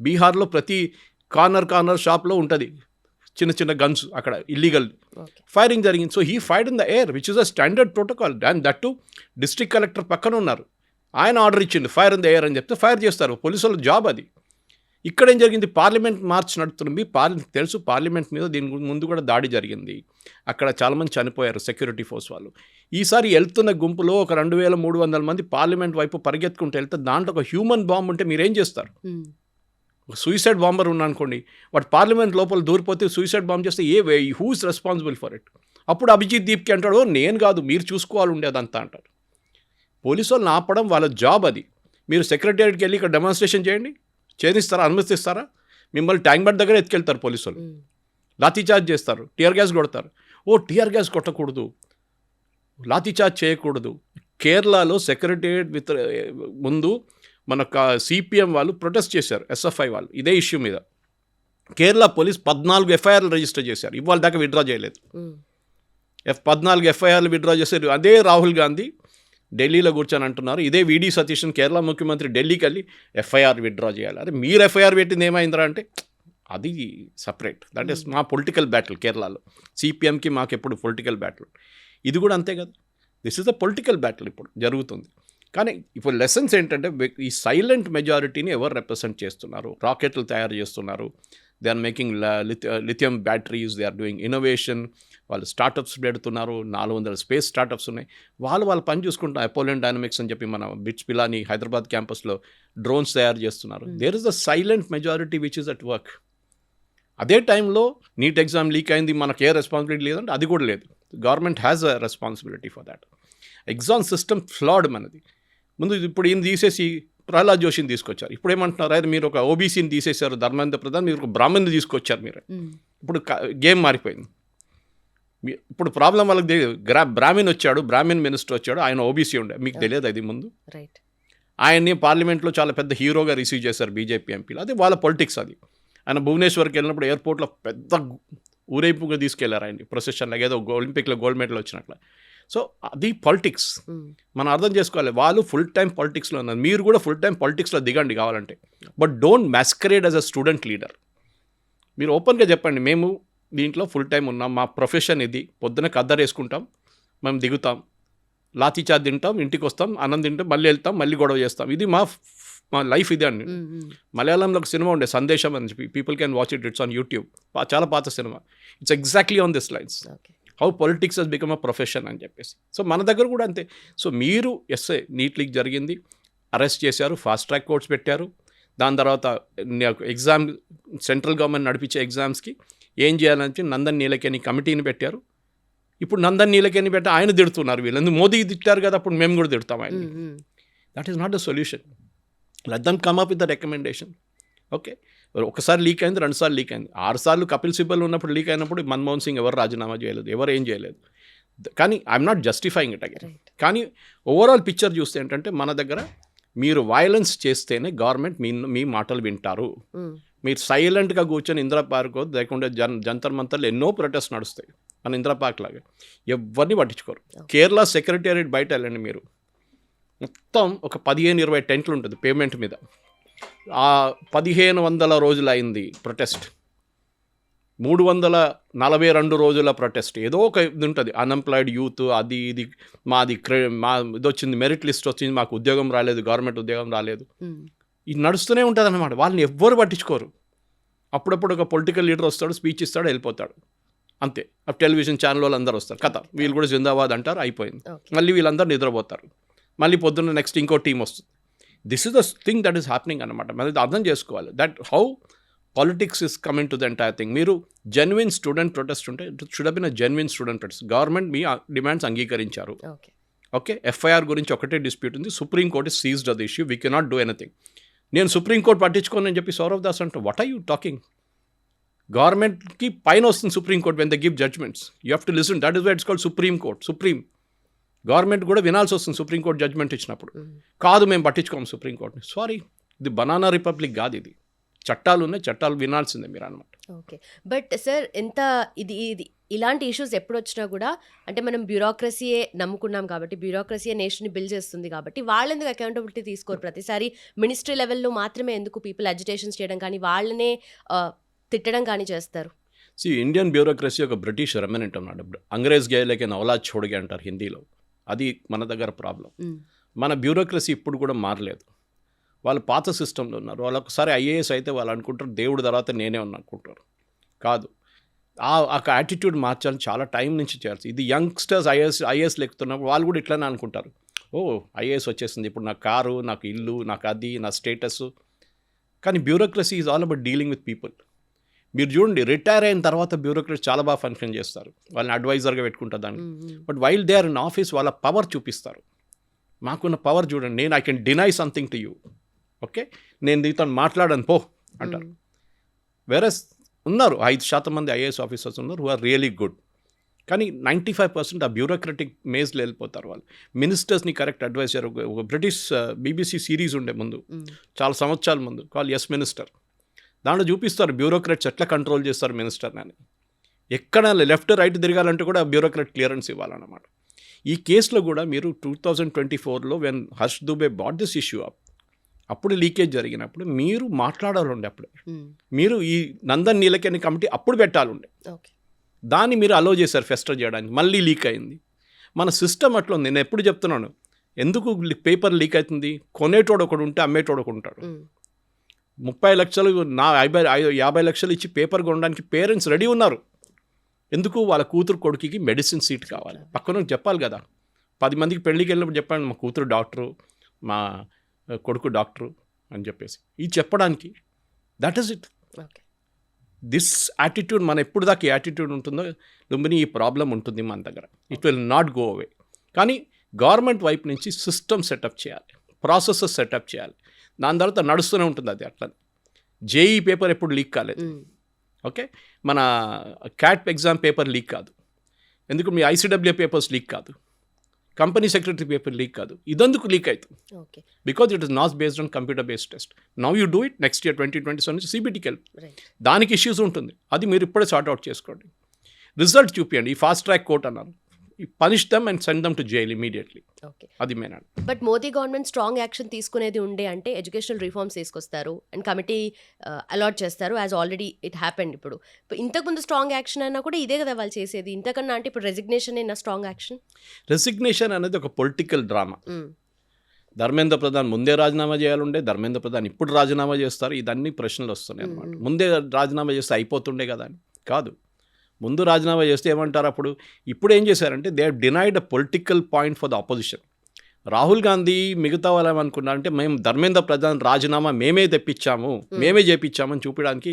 బీహార్లో ప్రతి కార్నర్ షాప్లో ఉంటుంది చిన్న చిన్న గన్స్, అక్కడ ఇల్లీగల్ ఫైరింగ్ జరిగింది. So he fired in the air which is a standard protocol. And that to district collector పక్కన ఉన్నారు, ఆయన ఆర్డర్ ఇచ్చింది ఫైర్ ఇన్ ద ఎయిర్ అని చెప్తే ఫైర్ చేస్తారు. పోలీసుల జాబ్ అది. ఇక్కడ ఏం జరిగింది? పార్లమెంట్ మార్చ్ నడుస్తుంది. తెలుసు పార్లమెంట్ మీద దీని ముందు కూడా దాడి జరిగింది, అక్కడ చాలామంది చనిపోయారు సెక్యూరిటీ ఫోర్స్ వాళ్ళు. ఈసారి వెళ్తున్న గుంపులో ఒక 2300 మంది పార్లమెంట్ వైపు పరిగెత్తుకుంటూ వెళ్తే దాంట్లో ఒక హ్యూమన్ బాంబ్ ఉంటే మీరేం చేస్తారు? సూసైడ్ బాంబర్ ఉన్నానుకోండి, వాడు పార్లమెంట్ లోపల దూరిపోతే సూసైడ్ బాంబ్ చేస్తే who is responsible for it? అప్పుడు అభిజిత్ దీప్కి అంటాడు, నేను కాదు మీరు చూసుకోవాలి ఉండేదంతా అంటారు. పోలీసు వాళ్ళని ఆపడం వాళ్ళ జాబ్ అది. మీరు సెక్రటేరియట్కి వెళ్ళి ఇక్కడ డెమాన్స్ట్రేషన్ చేయండి, చేయిస్తారా? అనుమతిస్తారా? మిమ్మల్ని ట్యాంక్ బండ్ దగ్గర ఎత్తుకెళ్తారు పోలీసు వాళ్ళు, లాఠీచార్జ్ చేస్తారు, టియర్ గ్యాస్ కొడతారు. టియర్ గ్యాస్ కొట్టకూడదు, లాఠీచార్జ్ చేయకూడదు. కేరళలో సెక్రటేరియట్ ముందు మన CPM వాళ్ళు ప్రొటెస్ట్ చేశారు, SFI వాళ్ళు, ఇదే ఇష్యూ మీద. కేరళ పోలీస్ 14 FIRలు రిజిస్టర్ చేశారు, ఇవాళ దాకా విత్డ్రా చేయలేదు. 14 FIRలు విత్డ్రా చేశారు. అదే రాహుల్ గాంధీ ఢిల్లీలో కూర్చొని అంటున్నారు, ఇదే VD సతీష్ కేరళ ముఖ్యమంత్రి ఢిల్లీకి వెళ్ళి FIR విత్డ్రా చేయాలి. అరే మీరు FIR పెట్టింది ఏమైందిరా అంటే అది సపరేట్, దట్ ఈస్ మా పొలిటికల్ బ్యాటిల్. కేరళలో CPMకి మాకు ఎప్పుడు పొలిటికల్ బ్యాటిల్, ఇది కూడా అంతే కదా. This is the political battle ఇప్పుడు జరుగుతుంది. కానీ ఇప్పుడు లెసన్స్ ఏంటంటే ఈ సైలెంట్ మెజారిటీని ఎవరు రిప్రజెంట్ చేస్తున్నారు? రాకెట్లు తయారు చేస్తున్నారు, they are making lithium batteries, they are doing innovation, వాళ్ళు స్టార్టప్స్ పెడుతున్నారు, 400 స్పేస్ స్టార్టప్స్ ఉన్నాయి. వాళ్ళు పని చూసుకుంటున్నారు. అపోలో డైనమిక్స్ అని చెప్పి మన బిట్స్ పిలాని హైదరాబాద్ క్యాంపస్లో డ్రోన్స్ తయారు చేస్తున్నారు. There is the silent majority which is at work. అదే టైంలో నీట్ ఎగ్జామ్ లీక్ అయింది, మనకు ఏ రెస్పాన్సిబిలిటీ లేదంటే అది కూడా లేదు. Government has a responsibility for that. Exam system ఫ్లాడ్ మనది. ముందు ఇప్పుడు ఈయన తీసేసి ప్రహ్లాద్ జోషిని తీసుకొచ్చారు. ఇప్పుడు ఏమంటున్నారు? అయితే మీరు ఒక OBCని తీసేశారు, ధర్మేంద్ర ప్రధాన్, మీరు ఒక బ్రాహ్మణ్ని తీసుకొచ్చారు. మీరు ఇప్పుడు గేమ్ మారిపోయింది. ఇప్పుడు ప్రాబ్లం వాళ్ళకి తెలియదు. బ్రాహ్మణ్ వచ్చాడు, బ్రాహ్మణ్ మినిస్టర్ వచ్చాడు, ఆయన ఓబీసీ ఉండే, మీకు తెలియదు అది ముందు. రైట్. ఆయన్ని పార్లమెంట్లో చాలా పెద్ద హీరోగా రిసీవ్ చేశారు బీజేపీ ఎంపీలు. అది వాళ్ళ పొలిటిక్స్. అది ఆయన భువనేశ్వర్కి వెళ్ళినప్పుడు ఎయిర్పోర్ట్లో పెద్ద ఊరేపుగా తీసుకెళ్లారు ఆయన్ని ప్రొసెషన్లో, ఏదో ఒలింపిక్లో గోల్డ్ మెడల్ వచ్చినట్లు. సో అది పాలిటిక్స్. మనం అర్థం చేసుకోవాలి. వాళ్ళు ఫుల్ టైం పాలిటిక్స్లో ఉన్నారు, మీరు కూడా ఫుల్ టైం పాలిటిక్స్లో దిగండి కావాలంటే. But don't masquerade as a student leader. మీరు ఓపెన్గా చెప్పండి, మేము దీంట్లో ఫుల్ టైం ఉన్నాం, మా ప్రొఫెషన్ ఇది, పొద్దున కద్దరు వేసుకుంటాం, మేము దిగుతాం, లాతీచా తింటాం, ఇంటికి వస్తాం, అన్నం తింటాం, మళ్ళీ వెళ్తాం, మళ్ళీ గొడవ చేస్తాం, ఇది మా లైఫ్ ఇది అండి. మలయాళంలో ఒక సినిమా ఉండే సందేశం అని చెప్పి, people can watch it, it's on YouTube, చాలా పాత సినిమా. It's exactly on this lines, how politics has become a profession అని చెప్పేసి. సో మన దగ్గర కూడా అంతే. సో మీరు ఎస్ఐ నీట్ లీక్ జరిగింది, అరెస్ట్ చేశారు, ఫాస్ట్ ట్రాక్ కోర్ట్స్ పెట్టారు. దాని తర్వాత ఎగ్జామ్, సెంట్రల్ గవర్నమెంట్ నడిపించే ఎగ్జామ్స్కి ఏం చేయాలని నందన్ నీలకేని కమిటీని పెట్టారు. ఇప్పుడు నందన్ నీలకేని పెట్టి ఆయన తిడుతున్నారు వీళ్ళు. ఎందుకు మోదీ తిట్టారు కదా, అప్పుడు మేము కూడా తిడతాం ఆయన. That is not the solution. Let them come up with the recommendation. Okay, ఒకసారి లీక్ అయింది, 2 సార్లు లీక్ అయింది, 6 సార్లు కపిల్ సిబల్ ఉన్నప్పుడు లీక్ అయినప్పుడు మన్మోహన్ సింగ్ ఎవరు రాజీనామా చేయలేదు, ఎవరు ఏం చేయలేదు. కానీ I'm not justifying it again. కానీ ఓవరాల్ పిక్చర్ చూస్తే ఏంటంటే, మన దగ్గర మీరు వైలెన్స్ చేస్తేనే గవర్నమెంట్ మీ మాటలు వింటారు. మీరు సైలెంట్గా కూర్చొని ఇందిరా పార్క్ లేకుంటే జంతర్ మంతర్లు ఎన్నో ప్రొటెస్ట్ నడుస్తాయి మన ఇందిరా పార్క్ లాగా, ఎవరిని పట్టించుకోరు. కేరళ సెక్రటేరియట్ బయట వెళ్ళండి మీరు, మొత్తం ఒక 15-20 టెంట్లు ఉంటుంది పేమెంట్ మీద. ఆ 1500 రోజులు అయింది ప్రొటెస్ట్, 342 రోజుల ప్రొటెస్ట్. ఏదో ఒక ఇది ఉంటుంది, అన్ఎంప్లాయిడ్ యూత్, అది ఇది, మాది ఇది వచ్చింది, మెరిట్ లిస్ట్ వచ్చింది, మాకు ఉద్యోగం రాలేదు, గవర్నమెంట్ ఉద్యోగం రాలేదు, ఇది నడుస్తూనే ఉంటుంది అన్నమాట. వాళ్ళని ఎవ్వరు పట్టించుకోరు. అప్పుడప్పుడు ఒక పొలిటికల్ లీడర్ వస్తాడు, స్పీచ్ ఇస్తాడు, వెళ్ళిపోతాడు, అంతే. టెలివిజన్ ఛానల్ వాళ్ళు అందరూ వస్తారు, కథ వీళ్ళు కూడా జిందాబాద్ అంటారు, అయిపోయింది. మళ్ళీ వీళ్ళందరూ నిద్రపోతారు, మళ్ళీ పొద్దున్న నెక్స్ట్ ఇంకో టీం వస్తుంది. This is the thing that is happening అన్నమాట. మనం అర్థం చేసుకోవాలి, that how politics is coming to the entire thing. మీరు జెన్యున్ స్టూడెంట్ ప్రొటెస్ట్ ఉంటే it should have been a genuine student protest. Government మీ డిమాండ్స్ అంగీకరించారు. ఓకే, ఎఫ్ఐఆర్ గురించి ఒకటే డిస్ప్యూట్ ఉంది, supreme court is seized the issue, we cannot do anything. నేను supreme court పట్టించుకోను అని చెప్పి సౌరవ్ దాస్ అంటే, వాట్ ఆర్ యూ టాకింగ్? గవర్నమెంట్కి పైన వస్తుంది supreme court, when they give judgements you have to listen, that is why it's called supreme court. Supreme government కూడా వినాల్సి వస్తుంది సుప్రీంకోర్టు జడ్జ్మెంట్ ఇచ్చినప్పుడు. కాదు మేము పట్టించుకోము సుప్రీంకోర్టుని, సారీ, ఇది బనానా రిపబ్లిక్ కాదు, ఇది చట్టాలు ఉన్నాయి, చట్టాలు వినాల్సిందే మీరు అనమాట. ఓకే, బట్ సార్ ఎంత ఇది ఇలాంటి ఇష్యూస్ ఎప్పుడు వచ్చినా కూడా, అంటే మనం బ్యూరోక్రసీయే నమ్ముకున్నాం కాబట్టి, బ్యూరోక్రసీయే నేషన్ని బిల్డ్ చేస్తుంది కాబట్టి, వాళ్ళు ఎందుకు అకౌంటబిలిటీ తీసుకోరు? ప్రతిసారి మినిస్ట్రీ లెవెల్లో మాత్రమే ఎందుకు పీపుల్ అజిటేషన్స్ చేయడం కానీ, వాళ్ళనే తిట్టడం కానీ చేస్తారు? ఇండియన్ బ్యూరోక్రసీ ఒక బ్రిటిష్ రెమినెంట్ అన్నాడు. అంగ్రేజ్ గయే లేకిన్ ఔలాద్ చోడ్గే అంటారు హిందీలో. అది మన దగ్గర ప్రాబ్లం. మన బ్యూరోక్రసీ ఇప్పుడు కూడా మారలేదు. వాళ్ళు పాత సిస్టంలో ఉన్నారు. వాళ్ళు ఒకసారి ఐఏఎస్ అయితే వాళ్ళు అనుకుంటారు దేవుడి తర్వాత నేనే అనుకుంటారు. కాదు, ఆ యాటిట్యూడ్ మార్చాలని చాలా టైం నుంచి చేయాల్సి. ఇది యంగ్స్టర్స్ ఐఏఎస్ లెక్కుతున్నప్పుడు వాళ్ళు కూడా ఇట్లానే అనుకుంటారు, ఓ ఐఏఎస్ వచ్చేసింది, ఇప్పుడు నా కారు, నాకు ఇల్లు, నాకు అది, నా స్టేటస్. కానీ bureaucracy is all about dealing with people. మీరు చూడండి, రిటైర్ అయిన తర్వాత బ్యూరోక్రసీ చాలా బాగా ఫంక్షన్ చేస్తారు, వాళ్ళని అడ్వైజర్గా పెట్టుకుంటారు దాన్ని. But while they are in office వాళ్ళ పవర్ చూపిస్తారు. మాకున్న పవర్ చూడండి, నేను I can deny something to you, okay, నేను దీంతో మాట్లాడను పో అంటారు. వేరస్ ఉన్నారు 5% మంది ఐఏఎస్ ఆఫీసర్స్ ఉన్నారు హూ ఆర్ రియలీ గుడ్. కానీ 95% ఆ బ్యూరోక్రటిక్ మేజ్లో వెళ్ళిపోతారు వాళ్ళు. మినిస్టర్స్ని కరెక్ట్ అడ్వైజ్ చేయరు. ఒక బ్రిటిష్ బీబీసీ సిరీస్ ఉండే ముందు, చాలా సంవత్సరాల ముందు, కాల్ ఎస్ మినిస్టర్. దాంట్లో చూపిస్తారు బ్యూరోక్రాట్స్ ఎట్లా కంట్రోల్ చేస్తారు మినిస్టర్ని అని. ఎక్కడ లెఫ్ట్ రైట్ తిరగాలంటే కూడా బ్యూరోక్రాట్ క్లియరెన్స్ ఇవ్వాలన్నమాట. ఈ కేసులో కూడా మీరు 2024లో when Harsh Dubey brought this issue up, అప్పుడు లీకేజ్ జరిగినప్పుడు మీరు మాట్లాడాలండి. అప్పుడే మీరు ఈ నందన్ నీలకేని కమిటీ అప్పుడు పెట్టాలండి. దాన్ని మీరు అలో చేశారు ఫెస్టర్ చేయడానికి, మళ్ళీ లీక్ అయింది. మన సిస్టమ్ అట్లా ఉంది. నేను ఎప్పుడు చెప్తున్నాను, ఎందుకు పేపర్ లీక్ అవుతుంది? కొనేటోడు ఒకడు ఉంటే అమ్మేటోడు ఒకడు ఉంటాడు. 30 లక్షలు 50 లక్షలు ఇచ్చి పేపర్ కొనడానికి పేరెంట్స్ రెడీ ఉన్నారు. ఎందుకు? వాళ్ళ కూతురు కొడుకుకి మెడిసిన్ సీట్ కావాలి. పక్కన చెప్పాలి కదా, 10 మందికి పెళ్ళికి వెళ్ళినప్పుడు చెప్పండి, మా కూతురు డాక్టరు, మా కొడుకు డాక్టరు అని చెప్పేసి ఇది చెప్పడానికి. That is it. This attitude మన ఎప్పుడు దాకా యాటిట్యూడ్ ఉంటుందో లుంబిని ఈ ప్రాబ్లం ఉంటుంది మన దగ్గర. It will not go away. కానీ గవర్నమెంట్ వైపు నుంచి సిస్టమ్ సెటప్ చేయాలి, ప్రాసెసెస్ సెటప్ చేయాలి. దాని తర్వాత నడుస్తూనే ఉంటుంది అది. అట్లా జేఈ పేపర్ ఎప్పుడు లీక్ కాలేదు, ఓకే, మన క్యాట్ ఎగ్జామ్ పేపర్ లీక్ కాదు. ఎందుకు మీ ఐసీడబ్ల్యూ పేపర్స్ లీక్ కాదు, కంపెనీ సెక్రటరీ పేపర్ లీక్ కాదు, ఇదందుకు లీక్ అవుతుంది okay. Because it is not based on computer based test. Now you do it next year 2027 నుంచి సిబిటీకి వెళ్ళి రైట్. దానికి ఇష్యూస్ ఉంటుంది, అది మీరు ఇప్పుడే సార్ట్అవుట్ చేసుకోండి. రిజల్ట్ చూపించండి. ఈ ఫాస్ట్ ట్రాక్ కోర్ట్ అన్నారు, punish them and send them to jail immediately. Okay. అది మెయిన్ అండి. But Modi government strong action తీసుకునేది ఉండే అంటే ఎడ్యుకేషనల్ రిఫార్మ్స్ తీసుకొస్తారు అండ్ కమిటీ అలాట్ చేస్తారు, యాజ్ ఆల్రెడీ ఇట్ హ్యాపెండ్. ఇప్పుడు ఇంతకుముందు స్ట్రాంగ్ యాక్షన్ అన్నా కూడా ఇదే కదా వాళ్ళు చేసేది, ఇంతకన్నా అంటే ఇప్పుడు రెసిగ్నేషన్ అయినా స్ట్రాంగ్ యాక్షన్. రెసిగ్నేషన్ అనేది ఒక పొలిటికల్ డ్రామా. ధర్మేంద్ర ప్రధాన్ ముందే రాజీనామా చేయాలండే, ధర్మేంద్ర ప్రధాన్ ఇప్పుడు రాజీనామా చేస్తారు, ఇదన్నీ ప్రశ్నలు వస్తున్నాయి అన్నమాట. ముందే రాజీనామా చేస్తే అయిపోతుండే కదా అని కాదు, ముందు రాజీనామా చేస్తే ఏమంటారు అప్పుడు. ఇప్పుడు ఏం చేశారంటే they have denied a political point for the opposition. Rahul Gandhi మిగతా వాళ్ళు ఏమనుకున్నారంటే మేము ధర్మేంద్ర ప్రధాన్ రాజీనామా మేమే తెప్పించాము, మేమే చేపించామని చూపించడానికి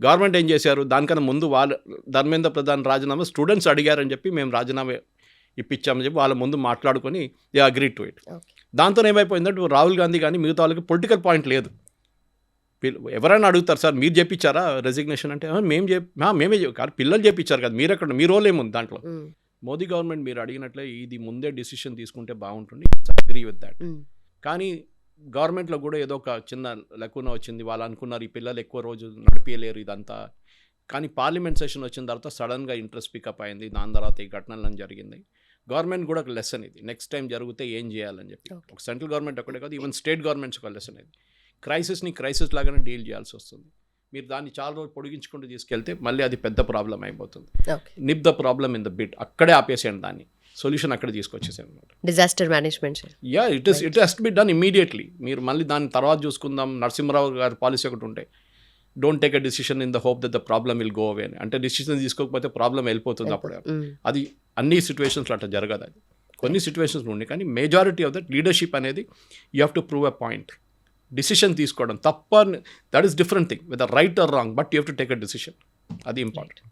గవర్నమెంట్ ఏం చేశారు, దానికన్నా ముందు వాళ్ళు ధర్మేంద్ర ప్రధాన్ రాజీనామా స్టూడెంట్స్ అడిగారని చెప్పి మేము రాజీనామా ఇప్పించామని చెప్పి వాళ్ళ ముందు మాట్లాడుకొని దే అగ్రీ టు ఇట్. దాంతో ఏమైపోయిందంటే రాహుల్ గాంధీ కానీ మిగతా వాళ్ళకి పొలిటికల్ పాయింట్ లేదు. ఎవరైనా అడుగుతారు సార్ మీరు చెప్పించారా రెసిగ్నేషన్ అంటే మేమే కానీ పిల్లలు చెప్పించారు కదా, మీరు ఎక్కడ మీ రోల్ ఏముంది దాంట్లో. మోదీ గవర్నమెంట్ మీరు అడిగినట్లే ఇది ముందే డిసిషన్ తీసుకుంటే బాగుంటుంది, అగ్రీ విత్ దాట్. కానీ గవర్నమెంట్లో కూడా ఏదో ఒక చిన్న లెక్కున వచ్చింది, వాళ్ళు అనుకున్నారు ఈ పిల్లలు ఎక్కువ రోజు నడిపించలేరు ఇదంతా. కానీ పార్లమెంట్ సెషన్ వచ్చిన తర్వాత సడన్గా ఇంట్రెస్ట్ పికప్ అయింది, దాని తర్వాత ఈ ఘటనలను జరిగింది. గవర్నమెంట్ కూడా ఒక లెసన్ ఇది, నెక్స్ట్ టైం జరిగితే ఏం చేయాలని చెప్పి. ఒక సెంట్రల్ గవర్నమెంట్ ఒకటే కాదు, ఈవెన్ స్టేట్ గవర్నమెంట్స్ ఒక లెసన్ ఇది. క్రైసిస్ని క్రైసిస్ లాగానే డీల్ చేయాల్సి వస్తుంది. మీరు దాన్ని చాలా రోజులు పొడిగించుకుంటూ తీసుకెళ్తే మళ్ళీ అది పెద్ద ప్రాబ్లం అయిపోతుంది. Nip the problem in the bit, అక్కడే ఆపేసేయండి, దాన్ని సొల్యూషన్ అక్కడే తీసుకొచ్చేసాను అనమాట. Disaster management. Yeah it has to be done immediately. మీరు మళ్ళీ దాన్ని తర్వాత చూసుకుందాం, నరసింహరావు గారి పాలసీ ఒకటి ఉంటాయి, don't take a decision in the hope that the problem will go away అని. అంటే డిసిషన్ తీసుకోకపోతే ప్రాబ్లం వెళ్ళిపోతుంది అప్పుడే. అది అన్ని సిచ్యువేషన్స్లో అట్లా జరగదు, అది కొన్ని సిచ్యువేషన్స్లో ఉండే. కానీ మెజారిటీ ఆఫ్ దట్ లీడర్షిప్ అనేది you have to prove a point. Decision తీసుకోవడం తప్ప, that is different thing, with right are wrong, but you have to take a decision, అది ఇంపార్టెంట్.